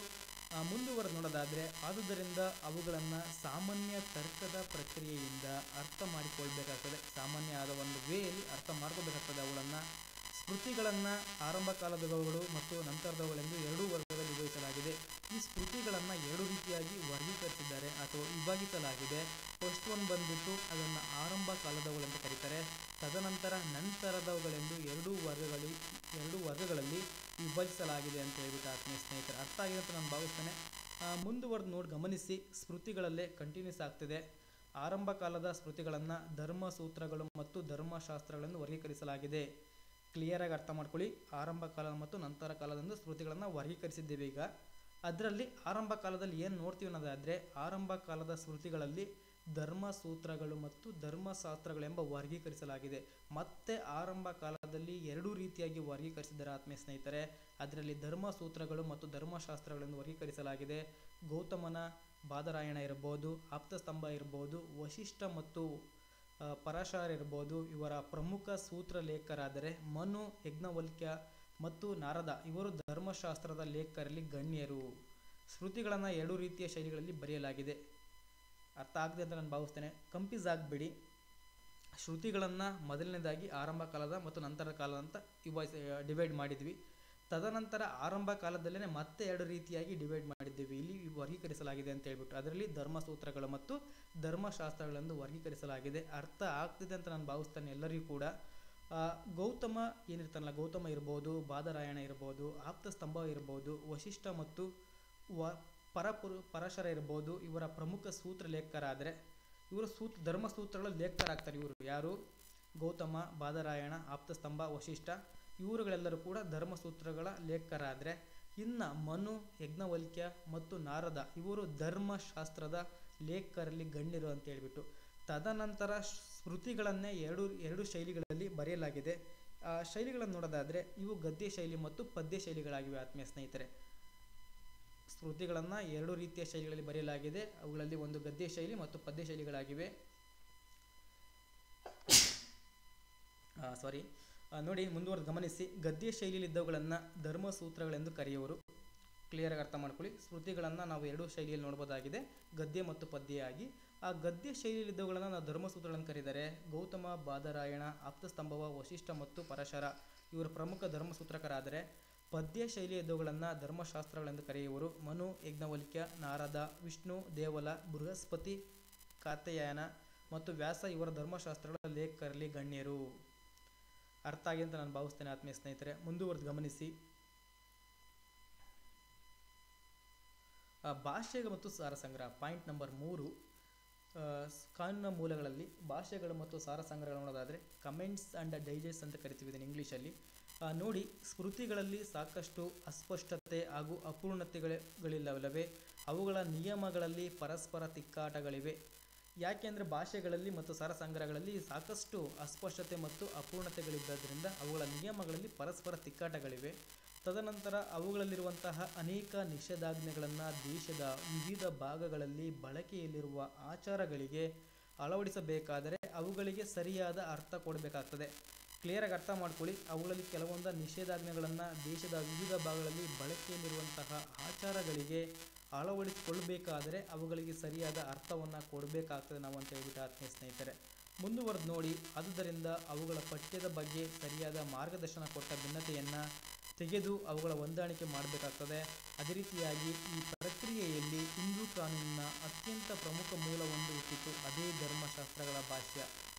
ಮುಂದುವರೆದು ನೋಡೋದಾದರೆ, ಆದುದರಿಂದ ಅವುಗಳನ್ನು ಸಾಮಾನ್ಯ ತರ್ಕದ ಪ್ರಕ್ರಿಯೆಯಿಂದ ಅರ್ಥ ಮಾಡಿಕೊಳ್ಬೇಕಾಗ್ತದೆ. ಸಾಮಾನ್ಯ ಆದ ಒಂದು ವೇಯಲ್ಲಿ ಅರ್ಥ ಮಾಡ್ಕೋಬೇಕಾಗ್ತದೆ ಅವುಗಳನ್ನು. ಸ್ಮೃತಿಗಳನ್ನು ಆರಂಭ ಕಾಲದವುಗಳು ಮತ್ತು ನಂತರದವುಗಳೆಂದು ಎರಡೂ ವರ್ಗದಲ್ಲಿ ವಿಭಜಿಸಲಾಗಿದೆ. ಈ ಸ್ಮೃತಿಗಳನ್ನು ಎರಡು ರೀತಿಯಾಗಿ ವರ್ಗೀಕರಿಸಿದ್ದಾರೆ ಅಥವಾ ವಿಭಾಗಿಸಲಾಗಿದೆ. ಫಸ್ಟ್ ಒನ್ ಬಂದ್ಬಿಟ್ಟು ಅದನ್ನು ಆರಂಭ ಕಾಲದವುಗಳೆಂದು ಕರೀತಾರೆ. ತದನಂತರ ನಂತರದವುಗಳೆಂದು ಎರಡೂ ವರ್ಗಗಳಲ್ಲಿ ವಿಭಜಿಸಲಾಗಿದೆ ಅಂತ ಹೇಳ್ಬಿಟ್ಟು ಆತ್ಮೀಯ ಸ್ನೇಹಿತರೆ ಅರ್ಥ ಆಗಿದೆ ಅಂತ ನಾನು ಭಾವಿಸ್ತೇನೆ. ಮುಂದುವರೆದು ನೋಡಿ ಗಮನಿಸಿ, ಸ್ಮೃತಿಗಳಲ್ಲೇ ಕಂಟಿನ್ಯೂಸ್ ಆಗ್ತಿದೆ. ಆರಂಭ ಕಾಲದ ಸ್ಮೃತಿಗಳನ್ನು ಧರ್ಮಸೂತ್ರಗಳು ಮತ್ತು ಧರ್ಮಶಾಸ್ತ್ರಗಳನ್ನು ವರ್ಗೀಕರಿಸಲಾಗಿದೆ. ಕ್ಲಿಯರಾಗಿ ಅರ್ಥ ಮಾಡ್ಕೊಳ್ಳಿ. ಆರಂಭ ಕಾಲ ಮತ್ತು ನಂತರ ಕಾಲದಂದು ಸ್ಮೃತಿಗಳನ್ನು ವರ್ಗೀಕರಿಸಿದ್ದೇವೆ. ಈಗ ಅದರಲ್ಲಿ ಆರಂಭ ಕಾಲದಲ್ಲಿ ಏನು ನೋಡ್ತೀವಿ ಅನ್ನೋದಾದರೆ, ಆರಂಭ ಕಾಲದ ಸ್ಮೃತಿಗಳಲ್ಲಿ ಧರ್ಮಸೂತ್ರಗಳು ಮತ್ತು ಧರ್ಮಶಾಸ್ತ್ರಗಳೆಂಬ ವರ್ಗೀಕರಿಸಲಾಗಿದೆ. ಮತ್ತೆ ಆರಂಭ ಕಾಲದಲ್ಲಿ ಎರಡೂ ರೀತಿಯಾಗಿ ವರ್ಗೀಕರಿಸಿದ್ದಾರೆ ಆತ್ಮೀಯ ಸ್ನೇಹಿತರೆ. ಅದರಲ್ಲಿ ಧರ್ಮಸೂತ್ರಗಳು ಮತ್ತು ಧರ್ಮಶಾಸ್ತ್ರಗಳೆಂದು ವರ್ಗೀಕರಿಸಲಾಗಿದೆ. ಗೌತಮನ ಬಾದರಾಯಣ ಇರ್ಬೋದು, ಆಪ್ತಸ್ತಂಭ ಇರ್ಬೋದು, ವಶಿಷ್ಠ ಮತ್ತು ಪರಾಶರ ಇರ್ಬೋದು. ಇವರ ಪ್ರಮುಖ ಸೂತ್ರ ಲೇಖಕರಾದರೆ ಮನು, ಯಜ್ಞವಲ್ಕ್ಯ ಮತ್ತು ನಾರದ ಇವರು ಧರ್ಮಶಾಸ್ತ್ರದ ಲೇಖಕರಲ್ಲಿ ಗಣ್ಯರು. ಸ್ಮೃತಿಗಳನ್ನು ಎರಡು ರೀತಿಯ ಶೈಲಿಗಳಲ್ಲಿ ಬರೆಯಲಾಗಿದೆ. ಅರ್ಥ ಆಗದೆ ಅಂತ ನಾನು ಭಾವಿಸ್ತೇನೆ. ಕಂಪ್ಯೂಸ್ ಆಗಬೇಡಿ. ಶ್ರುತಿಗಳನ್ನು ಮೊದಲನೇದಾಗಿ ಆರಂಭ ಕಾಲದ ಮತ್ತು ನಂತರದ ಕಾಲ ಅಂತ ಡಿವೈಡ್ ಮಾಡಿದ್ವಿ. ತದನಂತರ ಆರಂಭ ಕಾಲದಲ್ಲೇ ಮತ್ತೆ ಎರಡು ರೀತಿಯಾಗಿ ಡಿವೈಡ್ ಮಾಡಿದ್ದೇವೆ. ಇಲ್ಲಿ ವರ್ಗೀಕರಿಸಲಾಗಿದೆ ಅಂತ ಹೇಳ್ಬಿಟ್ಟು ಅದರಲ್ಲಿ ಧರ್ಮಸೂತ್ರಗಳು ಮತ್ತು ಧರ್ಮಶಾಸ್ತ್ರಗಳೆಂದು ವರ್ಗೀಕರಿಸಲಾಗಿದೆ. ಅರ್ಥ ಆಗ್ತಿದೆ ಅಂತ ನಾನು ಭಾವಿಸ್ತೇನೆ ಎಲ್ಲರಿಗೂ ಕೂಡ. ಗೌತಮ ಏನಿರ್ತಾನಲ್ಲ, ಗೌತಮ ಇರ್ಬೋದು, ಬಾದರಾಯಣ ಇರ್ಬೋದು, ಆಪ್ತಸ್ತಂಭ ಇರ್ಬೋದು, ವಶಿಷ್ಠ ಮತ್ತು ಪರಾಶರ ಇರ್ಬೋದು. ಇವರ ಪ್ರಮುಖ ಸೂತ್ರ ಲೇಖಕರಾದರೆ ಇವರು ಧರ್ಮಸೂತ್ರಗಳ ಲೇಖಕರಾಗ್ತಾರೆ. ಇವರು ಯಾರು? ಗೌತಮ, ಬಾದರಾಯಣ, ಆಪ್ತಸ್ತಂಭ, ವಶಿಷ್ಠ ಇವರುಗಳೆಲ್ಲರೂ ಕೂಡ ಧರ್ಮಸೂತ್ರಗಳ ಲೇಖಕರಾದರೆ, ಇನ್ನು ಮನು, ಯಜ್ಞವಲ್ಕ್ಯ ಮತ್ತು ನಾರದ ಇವರು ಧರ್ಮಶಾಸ್ತ್ರದ ಲೇಖಕರಲ್ಲಿ ಗಣ್ಯರು ಅಂತ ಹೇಳ್ಬಿಟ್ಟು. ತದನಂತರ ಸ್ಮೃತಿಗಳನ್ನೇ ಎರಡು ಶೈಲಿಗಳಲ್ಲಿ ಬರೆಯಲಾಗಿದೆ. ಶೈಲಿಗಳನ್ನು ನೋಡೋದಾದರೆ ಇವು ಗದ್ಯ ಶೈಲಿ ಮತ್ತು ಪದ್ಯ ಶೈಲಿಗಳಾಗಿವೆ ಆತ್ಮೀಯ ಸ್ನೇಹಿತರೆ. ಸ್ಮೃತಿಗಳನ್ನು ಎರಡು ರೀತಿಯ ಶೈಲಿಗಳಲ್ಲಿ ಬರೆಯಲಾಗಿದೆ. ಅವುಗಳಲ್ಲಿ ಒಂದು ಗದ್ಯ ಶೈಲಿ ಮತ್ತು ಪದ್ಯ ಶೈಲಿಗಳಾಗಿವೆ. ನೋಡಿ, ಮುಂದುವರೆದು ಗಮನಿಸಿ. ಗದ್ಯ ಶೈಲಿಯಲ್ಲಿದ್ದವುಗಳನ್ನು ಧರ್ಮಸೂತ್ರಗಳೆಂದು ಕರೆಯುವರು. ಕ್ಲಿಯರಾಗಿ ಅರ್ಥ ಮಾಡ್ಕೊಳ್ಳಿ. ಸ್ಮೃತಿಗಳನ್ನು ನಾವು ಎರಡು ಶೈಲಿಯಲ್ಲಿ ನೋಡ್ಬೋದಾಗಿದೆ, ಗದ್ಯ ಮತ್ತು ಪದ್ಯ ಆಗಿ. ಆ ಗದ್ಯ ಶೈಲಿಯಲ್ಲಿದ್ದವುಗಳನ್ನು ನಾವು ಧರ್ಮಸೂತ್ರಗಳನ್ನು ಕರೆದರೆ ಗೌತಮ, ಬಾದರಾಯಣ, ಆಪ್ತಸ್ತಂಭವ, ವಶಿಷ್ಠ ಮತ್ತು ಪರಾಶರ ಇವರು ಪ್ರಮುಖ ಧರ್ಮಸೂತ್ರಕರಾದರೆ, ಪದ್ಯ ಶೈಲಿಯದ್ದವುಗಳನ್ನು ಧರ್ಮಶಾಸ್ತ್ರಗಳೆಂದು ಕರೆಯುವರು. ಮನು, ಯಜ್ಞವಲ್ಕ್ಯ, ನಾರದ, ವಿಷ್ಣು, ದೇವಲ, ಬೃಹಸ್ಪತಿ, ಕಾತ್ಯಾಯನ ಮತ್ತು ವ್ಯಾಸ ಇವರ ಧರ್ಮಶಾಸ್ತ್ರಗಳ ಲೇಖಕರಲ್ಲಿ ಗಣ್ಯರು. ಅರ್ಥ ಆಗಿ ಅಂತ ನಾನು ಭಾವಿಸ್ತೇನೆ ಆತ್ಮೀಯ ಸ್ನೇಹಿತರೆ. ಮುಂದುವರೆದು ಗಮನಿಸಿ. ಭಾಷೆಗಳು ಮತ್ತು ಸಾರ ಸಂಗ್ರಹ ಪಾಯಿಂಟ್ ನಂಬರ್ 3. ಕಾನೂನಿನ ಮೂಲಗಳಲ್ಲಿ ಭಾಷೆಗಳು ಮತ್ತು ಸಾರ ಸಂಗ್ರಹ ನೋಡೋದಾದರೆ ಕಮೆಂಟ್ಸ್ ಆ್ಯಂಡ್ ಡೈಜೆಸ್ಟ್ ಅಂತ ಕರಿತೀವಿ ಇದನ್ನು ಇಂಗ್ಲೀಷಲ್ಲಿ. ನೋಡಿ, ಸ್ಮೃತಿಗಳಲ್ಲಿ ಸಾಕಷ್ಟು ಅಸ್ಪಷ್ಟತೆ ಹಾಗೂ ಅಪೂರ್ಣತೆಗಳಿಲ್ಲವೇ? ಅವುಗಳ ನಿಯಮಗಳಲ್ಲಿ ಪರಸ್ಪರ ತಿಕ್ಕಾಟಗಳಿವೆ. ಯಾಕೆಂದರೆ ಭಾಷೆಗಳಲ್ಲಿ ಮತ್ತು ಸಾರ ಸಂಗ್ರಹಗಳಲ್ಲಿ ಸಾಕಷ್ಟು ಅಸ್ಪಷ್ಟತೆ ಮತ್ತು ಅಪೂರ್ಣತೆಗಳಿದ್ದರಿಂದ ಅವುಗಳ ನಿಯಮಗಳಲ್ಲಿ ಪರಸ್ಪರ ತಿಕ್ಕಾಟಗಳಿವೆ. ತದನಂತರ ಅವುಗಳಲ್ಲಿರುವಂತಹ ಅನೇಕ ನಿಷೇಧಾಜ್ಞೆಗಳನ್ನು ದೇಶದ ವಿವಿಧ ಭಾಗಗಳಲ್ಲಿ ಬಳಕೆಯಲ್ಲಿರುವ ಆಚಾರಗಳಿಗೆ ಅಳವಡಿಸಬೇಕಾದರೆ ಅವುಗಳಿಗೆ ಸರಿಯಾದ ಅರ್ಥ ಕೊಡಬೇಕಾಗ್ತದೆ. ಕ್ಲಿಯರಾಗಿ ಅರ್ಥ ಮಾಡ್ಕೊಳ್ಳಿ. ಅವುಗಳಲ್ಲಿ ಕೆಲವೊಂದು ನಿಷೇಧಾಜ್ಞೆಗಳನ್ನು ದೇಶದ ವಿವಿಧ ಭಾಗಗಳಲ್ಲಿ ಬಳಕೆಯಲ್ಲಿರುವಂತಹ ಆಚಾರಗಳಿಗೆ ಅಳವಡಿಸಿಕೊಳ್ಳಬೇಕಾದರೆ ಅವುಗಳಿಗೆ ಸರಿಯಾದ ಅರ್ಥವನ್ನು ಕೊಡಬೇಕಾಗ್ತದೆ ನಾವು ಅಂತ ಹೇಳ್ಬಿಟ್ಟು ಆತ್ಮೀಯ ಸ್ನೇಹಿತರೆ. ಮುಂದುವರೆದು ನೋಡಿ. ಆದುದರಿಂದ ಅವುಗಳ ಪಠ್ಯದ ಬಗ್ಗೆ ಸರಿಯಾದ ಮಾರ್ಗದರ್ಶನ ಕೊಟ್ಟ ಭಿನ್ನತೆಯನ್ನು ತೆಗೆದು ಅವುಗಳ ಹೊಂದಾಣಿಕೆ ಮಾಡಬೇಕಾಗ್ತದೆ. ಅದೇ ರೀತಿಯಾಗಿ ಈ ಪ್ರಕ್ರಿಯೆಯಲ್ಲಿ ಹಿಂದೂ ಕಾನೂನಿನ ಅತ್ಯಂತ ಪ್ರಮುಖ ಮೂಲವೊಂದು ಹುಟ್ಟಿತು, ಅದೇ ಧರ್ಮಶಾಸ್ತ್ರಗಳ ಭಾಷ್ಯ.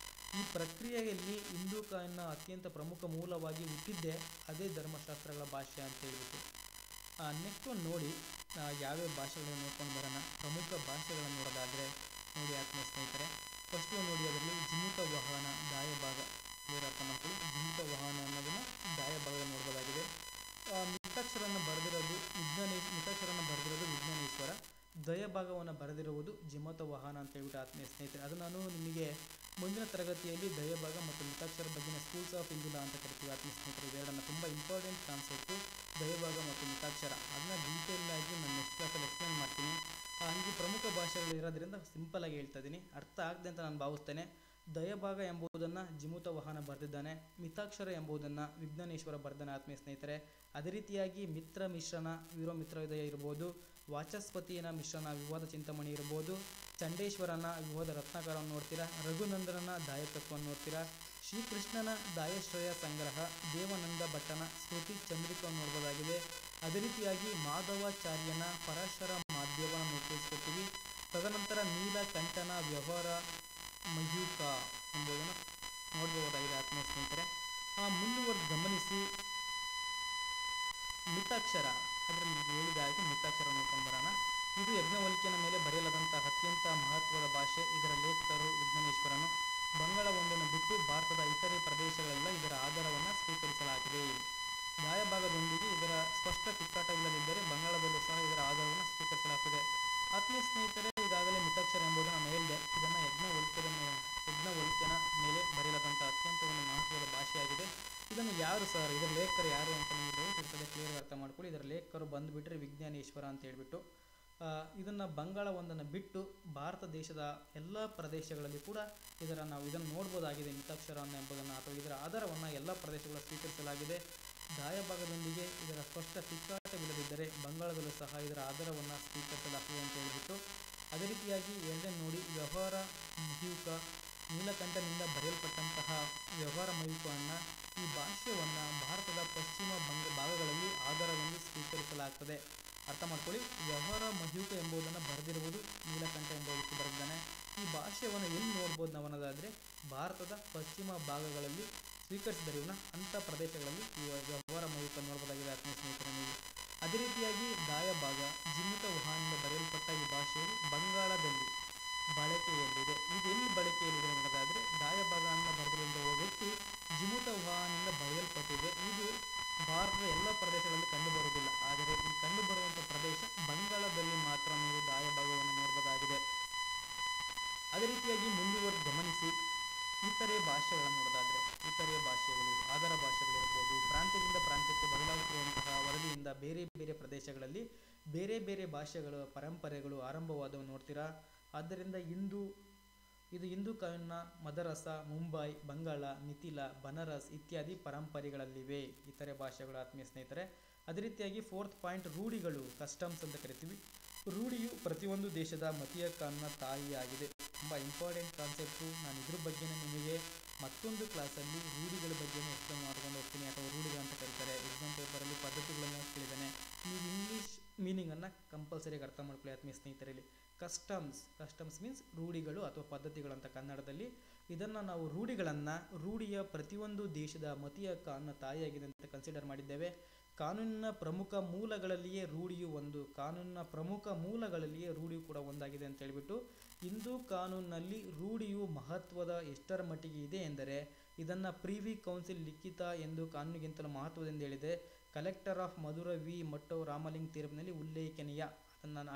ಈ ಪ್ರಕ್ರಿಯೆಯಲ್ಲಿ ಹಿಂದೂ ಕಾನೂನಿನ ಅತ್ಯಂತ ಪ್ರಮುಖ ಮೂಲವಾಗಿ ಹುಟ್ಟಿದ್ದೇ ಅದೇ ಧರ್ಮಶಾಸ್ತ್ರಗಳ ಭಾಷ್ಯ ಅಂತ ಹೇಳ್ಬಿಟ್ಟು. ನೆಕ್ಸ್ಟ್ ಒಂದು ನೋಡಿ, ಯಾವ್ಯಾವ ಭಾಷೆಗಳನ್ನು ನೋಡ್ಕೊಂಡು ಬರೋಣ. ಪ್ರಮುಖ ಭಾಷೆಗಳನ್ನು ನೋಡೋದಾದರೆ ನೋಡಿ ಆತ್ಮೀಯ ಸ್ನೇಹಿತರೆ, ಫಸ್ಟ್ ನೋಡಿ, ಅದರಲ್ಲಿ ಜಿಮುತ ವಾಹನ ದಾಯಭಾಗ ಅರ್ಥ ಮಾಡ್ಕೊಳ್ಳಿ. ಜಿಮುತ ವಾಹನ ಅನ್ನೋದನ್ನು ದಾಯಭಾಗದಲ್ಲಿ ನೋಡ್ಬೋದಾಗಿದೆ. ಮಿತಾಕ್ಷರನ್ನು ಬರೆದಿರೋದು ವಿಜ್ಞಾನೇಶ್ವರ, ದಯಭಾಗವನ್ನು ಬರೆದಿರುವುದು ಜಿಮುತ ವಾಹನ ಅಂತ ಹೇಳ್ಬಿಟ್ಟು ಆತ್ಮೀಯ ಸ್ನೇಹಿತರೆ. ಅದು ನಾನು ನಿಮಗೆ ಮುಂದಿನ ತರಗತಿಯಲ್ಲಿ ದಯಭಾಗ ಮತ್ತು ಮಿತಾಕ್ಷರ ಬಗ್ಗೆನ ಸ್ಕೂಲ್ಸ್ ಆಫ್ ಇಂದುಲಾ ಅಂತ ಕರಿತೀವಿ ಆತ್ಮೀಯ ಸ್ನೇಹಿತರೆ. ಇವೆರಡನ್ನು ತುಂಬ ಇಂಪಾರ್ಟೆಂಟ್ ಕಾನ್ಸೆಪ್ಟು ದಯಭಾಗ ಮತ್ತು ಮಿತಾಕ್ಷರ. ಅದನ್ನ ಡೀಟೇಲಾಗಿ ನಾನು ನೆಕ್ಸ್ಟ್ ಕ್ಲಾಸಲ್ಲಿ ಎಕ್ಸ್ಪ್ಲೇನ್ ಮಾಡ್ತೀನಿ. ಹೀಗೆ ಪ್ರಮುಖ ಭಾಷೆಗಳು ಇರೋದ್ರಿಂದ ಸಿಂಪಲಾಗಿ ಹೇಳ್ತಾ ಇದ್ದೀನಿ, ಅರ್ಥ ಆಗದೆ ಅಂತ ನಾನು ಭಾವಿಸ್ತೇನೆ. ದಯಭಾಗ ಎಂಬುದನ್ನು ಜಿಮುತ ವಾಹನ ಬರೆದಿದ್ದಾನೆ. ಮಿತಾಕ್ಷರ ಎಂಬುದನ್ನು ವಿಜ್ಞಾನೇಶ್ವರ ಬರೆದಾನೆ ಆತ್ಮೀಯ ಸ್ನೇಹಿತರೆ. ಅದೇ ರೀತಿಯಾಗಿ ಮಿತ್ರ ಮಿಶ್ರಣ ವೀರೋ ಮಿತ್ರವಿದಯ ಇರ್ಬೋದು, ವಾಚಸ್ಪತಿಯನ ಮಿಶ್ರಣ ವಿವಾದ ಚಿಂತಾಮಣಿ ಇರ್ಬೋದು, ಚಂಡೇಶ್ವರನ ವಿವಾದ ರತ್ನಾಕರವನ್ನು ನೋಡ್ತೀರಾ, ರಘುನಂದನನ ದಾಯಕತ್ವವನ್ನು ನೋಡ್ತೀರಾ, ಶ್ರೀಕೃಷ್ಣನ ದಾಯಶ್ರಯ ಸಂಗ್ರಹ, ದೇವಾನಂದ ಭಟ್ಟನ ಸ್ಮೃತಿ ಚಂದ್ರಿಕವನ್ನು ನೋಡ್ಬೋದಾಗಿದೆ. ಅದೇ ರೀತಿಯಾಗಿ ಮಾಧವಾಚಾರ್ಯನ ಪರಾಶರ ಮಾಧ್ಯಮವನ್ನು ತಿಳಿಸ್ಕೊಡ್ತೀವಿ. ತದನಂತರ ನೀಲಕಂಠನ ವ್ಯವಹಾರ ಮಯೂಕ ಎಂಬುದನ್ನು ನೋಡಬಹುದಾಗಿದೆ ಆತ್ಮೀಯ ಸ್ನೇಹಿತರೆ. ಮುಂದುವರೆದು ಗಮನಿಸಿ ಮಿತಾಕ್ಷರ, ಅದರಲ್ಲಿ ಹೇಳಿದ ಹಾಗೆ ಮಿತಾಕ್ಷರ ನೋಡ್ಕೊಂಡು ಬರೋಣ. ಇದು ಯಜ್ಞವಲ್ಕ್ಯನ ಮೇಲೆ ಬರೆಯಲಾದಂತಹ ಅತ್ಯಂತ ಮಹತ್ವದ ಭಾಷೆ. ಇದರ ಲೇಖಕರು ವಿಜ್ಞಾನೇಶ್ವರನು. ಬಂಗಾಳವೊಂದನ್ನು ಬಿಟ್ಟು ಭಾರತದ ಇತರೆ ಪ್ರದೇಶಗಳೆಲ್ಲ ಇದರ ಆಧಾರವನ್ನು ಸ್ವೀಕರಿಸಲಾಗಿದೆ. ದಾಯಭಾಗದೊಂದಿಗೆ ಇದರ ಸ್ಪಷ್ಟ ತಿಕ್ಕಾಟವಿಲ್ಲದಿದ್ದರೆ ಬಂಗಾಳದಲ್ಲೂ ಸಹ ಇದರ ಆಧಾರವನ್ನು ಸ್ವೀಕರಿಸಲಾಗುತ್ತದೆ. ಆತ್ಮೀಯ ಸ್ನೇಹಿತರೆ, ಈಗಾಗಲೇ ಮಿತಾಕ್ಷರ ಎಂಬುದನ್ನು ನಾನು ಹೇಳಿದೆ. ಇದನ್ನು ಯಜ್ಞವಲ್ಕ್ಯನ ಮೇಲೆ ಬರೆಯಲಾದಂಥ ಅತ್ಯಂತ ಒಂದು ಮಹತ್ವದ ಭಾಷೆಯಾಗಿದೆ. ಇದನ್ನು ಯಾರು ಸರ್, ಇದರ ಲೇಖಕರು ಯಾರು ಅಂತ ನೀವು ಡೌಟ್ ಇರ್ತದೆ, ಕ್ಲಿಯರ್ ಅರ್ಥ ಮಾಡ್ಕೊಳ್ಳಿ. ಇದರ ಲೇಖಕರು ಬಂದುಬಿಟ್ರೆ ವಿಜ್ಞಾನೇಶ್ವರ ಅಂತ ಹೇಳ್ಬಿಟ್ಟು. ಇದನ್ನು ಬಂಗಾಳವೊಂದನ್ನು ಬಿಟ್ಟು ಭಾರತ ದೇಶದ ಎಲ್ಲ ಪ್ರದೇಶಗಳಲ್ಲಿ ಕೂಡ ಇದನ್ನು ನೋಡ್ಬೋದಾಗಿದೆ ಮಿತಾಕ್ಷರ ಎಂಬುದನ್ನು, ಅಥವಾ ಇದರ ಆಧಾರವನ್ನು ಎಲ್ಲ ಪ್ರದೇಶಗಳ ಸ್ವೀಕರಿಸಲಾಗಿದೆ. ದಾಯಭಾಗದೊಂದಿಗೆ ಇದರ ಸ್ಪಷ್ಟ ತಿಕ್ಕಾಟವಿಲ್ಲದಿದ್ದರೆ ಬಂಗಾಳದಲ್ಲೂ ಸಹ ಇದರ ಆಧಾರವನ್ನು ಸ್ವೀಕರಿಸಲಾಗಿದೆ ಅಂತ ಹೇಳಿಬಿಟ್ಟು. ಅದೇ ರೀತಿಯಾಗಿ ಎರಡನೇ ನೋಡಿ, ವ್ಯವಹಾರ ಮಯೂಕ, ನೀಲಕಂಠನಿಂದ ಬರೆಯಲ್ಪಟ್ಟಂತಹ ವ್ಯವಹಾರ ಮಯೂಕವನ್ನು, ಈ ಭಾಷ್ಯವನ್ನು ಭಾರತದ ಪಶ್ಚಿಮ ಭಾಗಗಳಲ್ಲಿ ಆಧಾರವೆಂದು ಸ್ವೀಕರಿಸಲಾಗ್ತದೆ. ಅರ್ಥ ಮಾಡ್ಕೊಳ್ಳಿ. ವ್ಯವಹಾರ ಮಯೂಕ ಎಂಬುದನ್ನು ಬರೆದಿರುವುದು ನೀಲಕಂಠ ಎಂಬ ವ್ಯಕ್ತಿ ಬರೆದಿದ್ದಾನೆ. ಈ ಭಾಷ್ಯವನ್ನು ಎಲ್ಲಿ ನೋಡ್ಬೋದು ನಾವು ಅನ್ನೋದಾದರೆ ಭಾರತದ ಪಶ್ಚಿಮ ಭಾಗಗಳಲ್ಲಿ ಸ್ವೀಕರಿಸಿದರೆ ಇವನ್ನ ಅಂಥ ಪ್ರದೇಶಗಳಲ್ಲಿ ಈ ವ್ಯವಹಾರ ಮಯೂಕ ನೋಡ್ಬೋದಾಗಿದೆ ಆತ್ಮೀಯ ಸ್ನೇಹಿತರೆ ನೀವು. ಅದೇ ರೀತಿಯಾಗಿ ದಾಯಭಾಗ ಜಿಮುತ ವಾಹನದಿಂದ ಬರೆಯಲ್ಪಟ್ಟ ಈ ಭಾಷೆಯು ಬಂಗಾಳದಲ್ಲಿ ಬಳಕೆಯಲ್ಲಿದೆ. ಇದು ಎಲ್ಲಿ ಬಳಕೆಯಲ್ಲಿದೆ ಅನ್ನೋದಾದರೆ ದಾಯಭಾಗವನ್ನು ಬರೆದಿರುವಂಥ ವ್ಯಕ್ತಿ ಜಿಮುತ ವಾಹನದಿಂದ ಬರೆಯಲ್ಪಟ್ಟಿದೆ. ಇದು ಭಾರತದ ಎಲ್ಲ ಪ್ರದೇಶಗಳಲ್ಲಿ ಕಂಡುಬರುವುದಿಲ್ಲ, ಆದರೆ ಈ ಕಂಡುಬರುವಂಥ ಪ್ರದೇಶ ಬಂಗಾಳದಲ್ಲಿ ಮಾತ್ರ ನೀವು ದಾಯಭಾಗವನ್ನು ನೋಡಬಹುದಾಗಿದೆ. ಅದೇ ರೀತಿಯಾಗಿ ಮುಂದುವರೆದು ಗಮನಿಸಿ ಇತರೆ ಭಾಷೆಗಳನ್ನು ನೋಡೋದಾದರೆ, ಇತರೆ ಭಾಷೆಗಳು ಆಧಾರ ಭಾಷೆಗಳಿರ್ಬೋದು, ಪ್ರಾಂತ್ಯದಿಂದ ಪ್ರಾಂತ್ಯಕ್ಕೆ ಬದಲಾಗುತ್ತಿರುವಂತಹ ವರದಿಯಿಂದ ಬೇರೆ ಬೇರೆ ಪ್ರದೇಶಗಳಲ್ಲಿ ಬೇರೆ ಬೇರೆ ಭಾಷೆಗಳ ಪರಂಪರೆಗಳು ಆರಂಭವಾದವು ನೋಡ್ತೀರಾ. ಆದ್ದರಿಂದ ಇದು ಹಿಂದೂ ಕಾವ್ಯನ ಮದರಸ, ಮುಂಬೈ, ಬಂಗಾಳ, ಮಿಥಿಲ, ಬನಾರಸ್ ಇತ್ಯಾದಿ ಪರಂಪರೆಗಳಲ್ಲಿವೆ ಇತರೆ ಭಾಷೆಗಳು ಆತ್ಮೀಯ ಸ್ನೇಹಿತರೆ. ಅದೇ ರೀತಿಯಾಗಿ 4th ಪಾಯಿಂಟ್, ರೂಢಿಗಳು, ಕಸ್ಟಮ್ಸ್ ಅಂತ ಕರಿತೀವಿ. ರೂಢಿಯು ಪ್ರತಿಯೊಂದು ದೇಶದ ಮತೀಯ ಕಾನೂನಿನ ತಾಯಿಯಾಗಿದೆ. ತುಂಬ ಇಂಪಾರ್ಟೆಂಟ್ ಕಾನ್ಸೆಪ್ಟು. ನಾನು ಇದ್ರ ಬಗ್ಗೆ ನಿಮಗೆ ಮತ್ತೊಂದು ಕ್ಲಾಸಲ್ಲಿ ರೂಢಿಗಳ ಬಗ್ಗೆನೇ ಎಕ್ಸ್ಪ್ಲೇನ್ ಮಾಡ್ಕೊಂಡು ಹೋಗ್ತೀನಿ, ಅಥವಾ ರೂಢಿಗಳು ಅಂತ ಕರೀತಾರೆ. ಎಕ್ಸಾಮ್ ಪೇಪರಲ್ಲಿ ಪದ್ಧತಿಗಳನ್ನು ಕೇಳಿದ್ದಾನೆ. ನೀವು ಇಂಗ್ಲೀಷ್ ಮೀನಿಂಗನ್ನು ಕಂಪಲ್ಸರಿಯಾಗಿ ಅರ್ಥ ಮಾಡ್ಕೊಳ್ಳಿ ಆತ್ಮೀಯ ಸ್ನೇಹಿತರಲ್ಲಿ. ಕಸ್ಟಮ್ಸ್ ಮೀನ್ಸ್ ರೂಢಿಗಳು ಅಥವಾ ಪದ್ಧತಿಗಳು ಅಂತ ಕನ್ನಡದಲ್ಲಿ. ಇದನ್ನು ನಾವು ರೂಢಿಯ ಪ್ರತಿಯೊಂದು ದೇಶದ ಮತೀಯ ಕಾನೂನಿನ ತಾಯಿಯಾಗಿದೆ ಅಂತ ಕನ್ಸಿಡರ್ ಮಾಡಿದ್ದೇವೆ. ಕಾನೂನಿನ ಪ್ರಮುಖ ಮೂಲಗಳಲ್ಲಿಯೇ ರೂಢಿಯು ಒಂದು, ಕಾನೂನಿನ ಪ್ರಮುಖ ಮೂಲಗಳಲ್ಲಿಯೇ ರೂಢಿಯು ಕೂಡ ಒಂದಾಗಿದೆ ಅಂತ ಹೇಳ್ಬಿಟ್ಟು. ಹಿಂದೂ ಕಾನೂನಿನಲ್ಲಿ ರೂಢಿಯು ಮಹತ್ವದ ಎಷ್ಟರ ಮಟ್ಟಿಗೆ ಇದೆ ಎಂದರೆ ಇದನ್ನು ಪ್ರಿವಿ ಕೌನ್ಸಿಲ್ ಲಿಖಿತ ಎಂದು ಕಾನೂನಿಗಿಂತಲೂ ಮಹತ್ವದಿಂದ ಹೇಳಿದೆ. ಕಲೆಕ್ಟರ್ ಆಫ್ ಮಧುರ ವಿ ಮಟ್ಟೋ ರಾಮಲಿಂಗ್ ತೀರ್ಪಿನಲ್ಲಿ ಉಲ್ಲೇಖನೀಯ. ಅದನ್ನು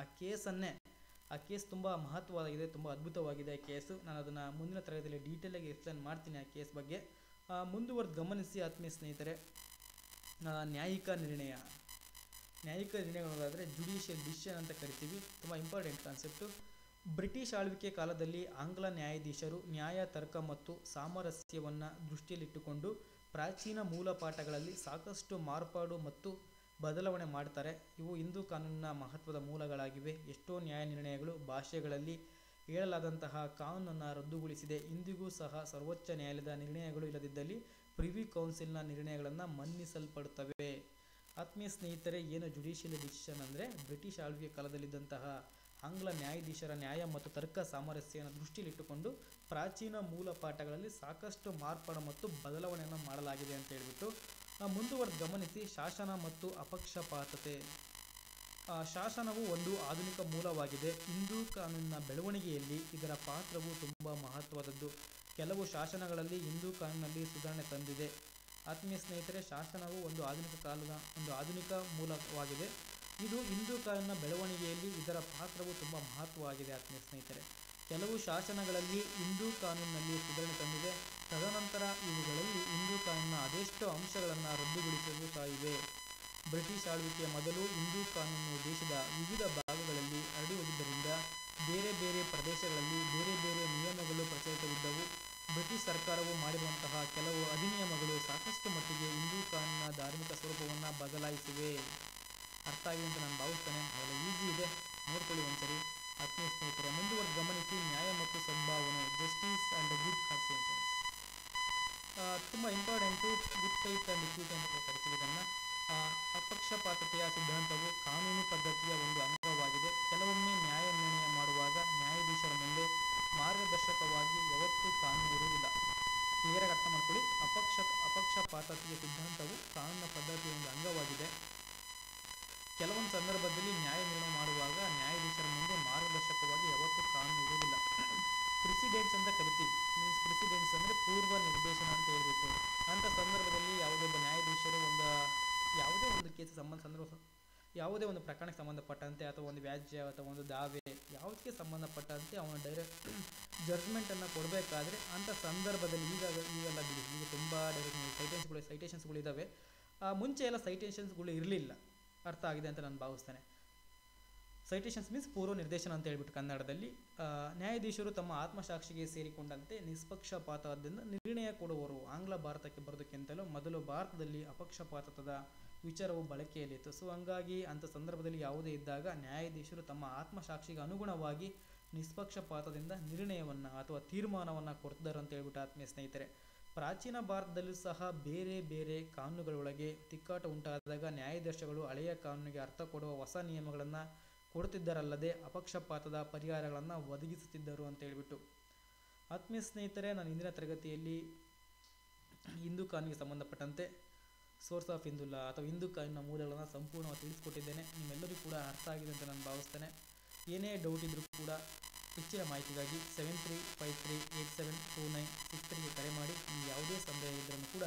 ಆ ಕೇಸ್ ತುಂಬ ಮಹತ್ವವಾಗಿದೆ, ತುಂಬ ಅದ್ಭುತವಾಗಿದೆ ಆ ಕೇಸು. ನಾನು ಅದನ್ನು ಮುಂದಿನ ತರಗತಿಯಲ್ಲಿ ಡೀಟೇಲಾಗಿ ಎಕ್ಸ್ಪ್ಲೇನ್ ಮಾಡ್ತೀನಿ ಆ ಕೇಸ್ ಬಗ್ಗೆ. ಮುಂದುವರೆದು ಗಮನಿಸಿ ಆತ್ಮೀಯ ಸ್ನೇಹಿತರೆ. ನ್ಯಾಯಿಕ ನಿರ್ಣಯಗಳಾದರೆ ಜುಡಿಷಿಯಲ್ ಡಿಸಿಷನ್ ಅಂತ ಕರಿತೀವಿ. ತುಂಬ ಇಂಪಾರ್ಟೆಂಟ್ ಕಾನ್ಸೆಪ್ಟು. ಬ್ರಿಟಿಷ್ ಆಳ್ವಿಕೆ ಕಾಲದಲ್ಲಿ ಆಂಗ್ಲ ನ್ಯಾಯಾಧೀಶರು ನ್ಯಾಯ, ತರ್ಕ ಮತ್ತು ಸಾಮರಸ್ಯವನ್ನು ದೃಷ್ಟಿಯಲ್ಲಿಟ್ಟುಕೊಂಡು ಪ್ರಾಚೀನ ಮೂಲ ಪಾಠಗಳಲ್ಲಿ ಸಾಕಷ್ಟು ಮಾರ್ಪಾಡು ಮತ್ತು ಬದಲಾವಣೆ ಮಾಡ್ತಾರೆ. ಇವು ಹಿಂದೂ ಕಾನೂನಿನ ಮಹತ್ವದ ಮೂಲಗಳಾಗಿವೆ. ಎಷ್ಟೋ ನ್ಯಾಯ ನಿರ್ಣಯಗಳು ಭಾಷೆಗಳಲ್ಲಿ ಹೇಳಲಾದಂತಹ ಕಾನೂನನ್ನು ರದ್ದುಗೊಳಿಸಿದೆ. ಇಂದಿಗೂ ಸಹ ಸರ್ವೋಚ್ಚ ನ್ಯಾಯಾಲಯದ ನಿರ್ಣಯಗಳು ಇಲ್ಲದಿದ್ದಲ್ಲಿ ಪ್ರಿವಿ ಕೌನ್ಸಿಲ್ನ ನಿರ್ಣಯಗಳನ್ನು ಮನ್ನಿಸಲ್ಪಡುತ್ತವೆ. ಆತ್ಮೀಯ ಸ್ನೇಹಿತರೆ, ಏನು ಜುಡಿಷಿಯಲ್ ಡಿಸಿಷನ್ ಅಂದರೆ ಬ್ರಿಟಿಷ್ ಆಳ್ವಿಕೆ ಕಾಲದಲ್ಲಿದ್ದಂತಹ ಆಂಗ್ಲ ನ್ಯಾಯಾಧೀಶರ ನ್ಯಾಯ ಮತ್ತು ತರ್ಕ ಸಾಮರಸ್ಯವನ್ನು ದೃಷ್ಟಿಯಲ್ಲಿಟ್ಟುಕೊಂಡು ಪ್ರಾಚೀನ ಮೂಲ ಪಾಠಗಳಲ್ಲಿ ಸಾಕಷ್ಟು ಮಾರ್ಪಾಡು ಮತ್ತು ಬದಲಾವಣೆಯನ್ನು ಮಾಡಲಾಗಿದೆ ಅಂತ ಹೇಳ್ಬಿಟ್ಟು. ಮುಂದುವರೆದು ಗಮನಿಸಿ ಶಾಸನ ಮತ್ತು ಅಪಕ್ಷಪಾತತೆ. ಶಾಸನವು ಒಂದು ಆಧುನಿಕ ಮೂಲವಾಗಿದೆ. ಹಿಂದೂ ಕಾನೂನಿನ ಬೆಳವಣಿಗೆಯಲ್ಲಿ ಇದರ ಪಾತ್ರವು ತುಂಬ ಮಹತ್ವದದ್ದು. ಕೆಲವು ಶಾಸನಗಳಲ್ಲಿ ಹಿಂದೂ ಕಾನೂನಿನಲ್ಲಿ ಸುಧಾರಣೆ ತಂದಿದೆ. ಆತ್ಮೀಯ ಸ್ನೇಹಿತರೆ, ಶಾಸನವು ಒಂದು ಆಧುನಿಕ ಮೂಲವಾಗಿದೆ. ಇದು ಹಿಂದೂ ಕಾನೂನಿನ ಬೆಳವಣಿಗೆಯಲ್ಲಿ ಇದರ ಪಾತ್ರವು ತುಂಬ ಮಹತ್ವವಾಗಿದೆ. ಆತ್ಮೀಯ ಸ್ನೇಹಿತರೆ, ಕೆಲವು ಶಾಸನಗಳಲ್ಲಿ ಹಿಂದೂ ಕಾನೂನಿನಲ್ಲಿ ಸುಧಾರಣೆ ತಂದಿದೆ. ತದನಂತರ ಇವುಗಳಲ್ಲಿ ಹಿಂದೂ ಕಾನೂನಿನ ಅದೆಷ್ಟೋ ಅಂಶಗಳನ್ನು ರದ್ದುಗೊಳಿಸಲು ಸಹ ಇವೆ. ಬ್ರಿಟಿಷ್ ಆಳ್ವಿಕೆಯ ಮೊದಲು ಹಿಂದೂ ಕಾನೂನು ದೇಶದ ವಿವಿಧ ಭಾಗಗಳಲ್ಲಿ ಹರಡಿ ಹೋಗಿದ್ದರಿಂದ ಬೇರೆ ಬೇರೆ ಪ್ರದೇಶಗಳಲ್ಲಿ ಬೇರೆ ಬೇರೆ ನಿಯಮಗಳು ಪ್ರಚಲಿತವಿದ್ದವು. ಬ್ರಿಟಿಷ್ ಸರ್ಕಾರವು ಮಾಡಿರುವಂತಹ ಕೆಲವು ಅಧಿನಿಯಮಗಳು ಸಾಕಷ್ಟು ಮಟ್ಟಿಗೆ ಹಿಂದೂ ಕಾನೂನಿನ ಧಾರ್ಮಿಕ ಸ್ವರೂಪವನ್ನು ಬದಲಾಯಿಸಿವೆ. ಅರ್ಥ ಆಗಿದೆ ಅಂತ ನಾನು ಭಾವಿಸ್ತೇನೆ. ಅವೆಲ್ಲ ಈಸಿ ಇದೆ, ನೋಡ್ಕೊಳ್ಳಿ ಒಂದ್ಸರಿ. ಆತ್ಮೀಯ ಸ್ನೇಹಿತರೆ, ಮುಂದುವರೆದು ಗಮನಿಸಿ. ನ್ಯಾಯ ಮತ್ತು ಸದ್ಭಾವನೆ, ಜಸ್ಟಿಸ್ ಆ್ಯಂಡ್ ಗುಡ್ ಕಾನ್ಸಿಯನ್ಸಸ್. ತುಂಬ important. Good fight and equity ಅಂತ ಕರಿತೀವಿ ಇದನ್ನು. ಅಪಕ್ಷಪಾತತೆಯ ಸಿದ್ಧಾಂತವು ಕಾನೂನು ಪದ್ಧತಿಯ ಒಂದು ಅಂಗವಾಗಿದೆ. ಕೆಲವೊಮ್ಮೆ ನ್ಯಾಯ ನಿರ್ಣಯ ಮಾಡುವಾಗ ನ್ಯಾಯಾಧೀಶರ ಮುಂದೆ ಮಾರ್ಗದರ್ಶಕವಾಗಿ ಯಾವತ್ತೂ ಕಾನೂನು ಇರುವುದಿಲ್ಲ. ಕ್ಲಿಯರಾಗಿ ಅರ್ಥ ಮಾಡ್ಕೊಳ್ಳಿ. ಅಪಕ್ಷಪಾತತೆಯ ಸಿದ್ಧಾಂತವು ಕಾನೂನಿನ ಪದ್ಧತಿಯ ಒಂದು ಅಂಗವಾಗಿದೆ. ಕೆಲವೊಂದು ಸಂದರ್ಭದಲ್ಲಿ ನ್ಯಾಯ ನಿರ್ಣಯ ಮಾಡುವಾಗ ನ್ಯಾಯಾಧೀಶರ ಮುಂದೆ ಮಾರ್ಗದರ್ಶಕವಾಗಿ ಯಾವತ್ತೂ ಕಾನೂನು ಇರುವುದಿಲ್ಲ. ಪ್ರಿಸಿಡೆಂಟ್ಸ್ ಅಂತ ಕರಿತೀವಿ. ಪ್ರಿಸಿಡೆಂಟ್ಸ್ ಅಂದರೆ ಪೂರ್ವ ನಿರ್ದೇಶನ ಅಂತ ಹೇಳ್ಬಿಟ್ಟು. ಅಂಥ ಸಂದರ್ಭದಲ್ಲಿ ಯಾವುದೇ ಒಬ್ಬ ನ್ಯಾಯಾಧೀಶರು ಯಾವುದೇ ಒಂದು ಕೇಸ್ ಯಾವುದೇ ಒಂದು ಪ್ರಕರಣಕ್ಕೆ ಸಂಬಂಧಪಟ್ಟಂತೆ ಅಥವಾ ಒಂದು ವ್ಯಾಜ್ಯ ಅಥವಾ ಒಂದು ದಾವೆ ಯಾವುದಕ್ಕೆ ಸಂಬಂಧಪಟ್ಟಂತೆ ಅವನು ಡೈರೆಕ್ಟ್ ಜಡ್ಜ್ಮೆಂಟನ್ನು ಕೊಡಬೇಕಾದ್ರೆ ಅಂಥ ಸಂದರ್ಭದಲ್ಲಿ ಈಗೆಲ್ಲ ಬಿಡಿ, ಈಗ ತುಂಬ ಡೈರೆಕ್ಟ್ ಸೈಟೇಷನ್ಸ್ಗಳಿದ್ದಾವೆ. ಮುಂಚೆ ಎಲ್ಲ ಸೈಟೇಷನ್ಸ್ಗಳು ಇರಲಿಲ್ಲ. ಅರ್ಥ ಆಗಿದೆ ಅಂತ ನಾನು ಭಾವಿಸ್ತೇನೆ. ಸೈಟೇಷನ್ಸ್ ಮೀನ್ಸ್ ಪೂರ್ವ ನಿರ್ದೇಶನ ಅಂತ ಹೇಳ್ಬಿಟ್ಟು ಕನ್ನಡದಲ್ಲಿ. ನ್ಯಾಯಾಧೀಶರು ತಮ್ಮ ಆತ್ಮಸಾಕ್ಷಿಗೆ ಸೇರಿಕೊಂಡಂತೆ ನಿಷ್ಪಕ್ಷಪಾತದಿಂದ ನಿರ್ಣಯ ಕೊಡುವರು. ಆಂಗ್ಲ ಭಾರತಕ್ಕೆ ಬರೋದಕ್ಕಿಂತಲೂ ಮೊದಲು ಭಾರತದಲ್ಲಿ ಅಪಕ್ಷಪಾತದ ವಿಚಾರವು ಬಳಕೆಯಲ್ಲಿತ್ತು. ಸೊ ಹಂಗಾಗಿ ಅಂಥ ಸಂದರ್ಭದಲ್ಲಿ ಯಾವುದೇ ಇದ್ದಾಗ ನ್ಯಾಯಾಧೀಶರು ತಮ್ಮ ಆತ್ಮಸಾಕ್ಷಿಗೆ ಅನುಗುಣವಾಗಿ ನಿಷ್ಪಕ್ಷಪಾತದಿಂದ ನಿರ್ಣಯವನ್ನು ಅಥವಾ ತೀರ್ಮಾನವನ್ನು ಕೊಡ್ತಿದ್ದಾರೆ ಅಂತ ಹೇಳ್ಬಿಟ್ಟು ಆತ್ಮೀಯ ಸ್ನೇಹಿತರೆ. ಪ್ರಾಚೀನ ಭಾರತದಲ್ಲೂ ಸಹ ಬೇರೆ ಬೇರೆ ಕಾನೂನುಗಳೊಳಗೆ ತಿಕ್ಕಾಟ ಉಂಟಾದಾಗ ನ್ಯಾಯಾಧೀಶಗಳು ಹಳೆಯ ಕಾನೂನಿಗೆ ಅರ್ಥ ಕೊಡುವ ಹೊಸ ನಿಯಮಗಳನ್ನು ಕೊಡುತ್ತಿದ್ದರಲ್ಲದೆ ಅಪಕ್ಷಪಾತದ ಪರಿಹಾರಗಳನ್ನು ಒದಗಿಸುತ್ತಿದ್ದರು ಅಂತ ಹೇಳ್ಬಿಟ್ಟು. ಆತ್ಮೀಯ ಸ್ನೇಹಿತರೆ, ನಾನು ಇಂದಿನ ತರಗತಿಯಲ್ಲಿ ಹಿಂದೂ ಕಾನೂನಿಗೆ ಸಂಬಂಧಪಟ್ಟಂತೆ ಸೋರ್ಸ್ ಆಫ್ ಹಿಂದೂ ಲಾ ಅಥವಾ ಹಿಂದೂ ಕಾನೂನಿನ ಮೂಲಗಳನ್ನು ಸಂಪೂರ್ಣವಾಗಿ ತಿಳಿಸ್ಕೊಟ್ಟಿದ್ದೇನೆ. ನಿಮ್ಮೆಲ್ಲರಿಗೂ ಕೂಡ ಅರ್ಥ ಆಗಿದೆ ಅಂತ ನಾನು ಭಾವಿಸ್ತೇನೆ. ಏನೇ ಡೌಟ್ ಇದ್ದರೂ ಕೂಡ ಹೆಚ್ಚಿನ ಮಾಹಿತಿಗಾಗಿ 7353872963ಗೆ ಕರೆ ಮಾಡಿ. ನಿಮ್ಗೆ ಯಾವುದೇ ಸಂದೇಹ ಇದ್ದರೂ ಕೂಡ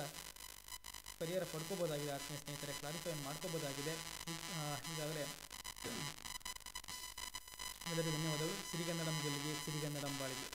ಪರಿಹಾರ ಪಡ್ಕೋಬೋದಾಗಿದೆ. ಆತ್ಮೀಯ ಸ್ನೇಹಿತರೆ, ಕ್ಲಾರಿಫೈ ಮಾಡ್ಕೋಬೋದಾಗಿದೆ. ಈಗಾಗಲೇ ಎಲ್ಲರಿಗೂ ಧನ್ಯವಾದಗಳು. ಸಿರಿಗನ್ನಡಂ ಗೆಲ್ಲಿಗೆ, ಸಿರಿಗನ್ನಡಂ ಬಾಳಿಗೆ.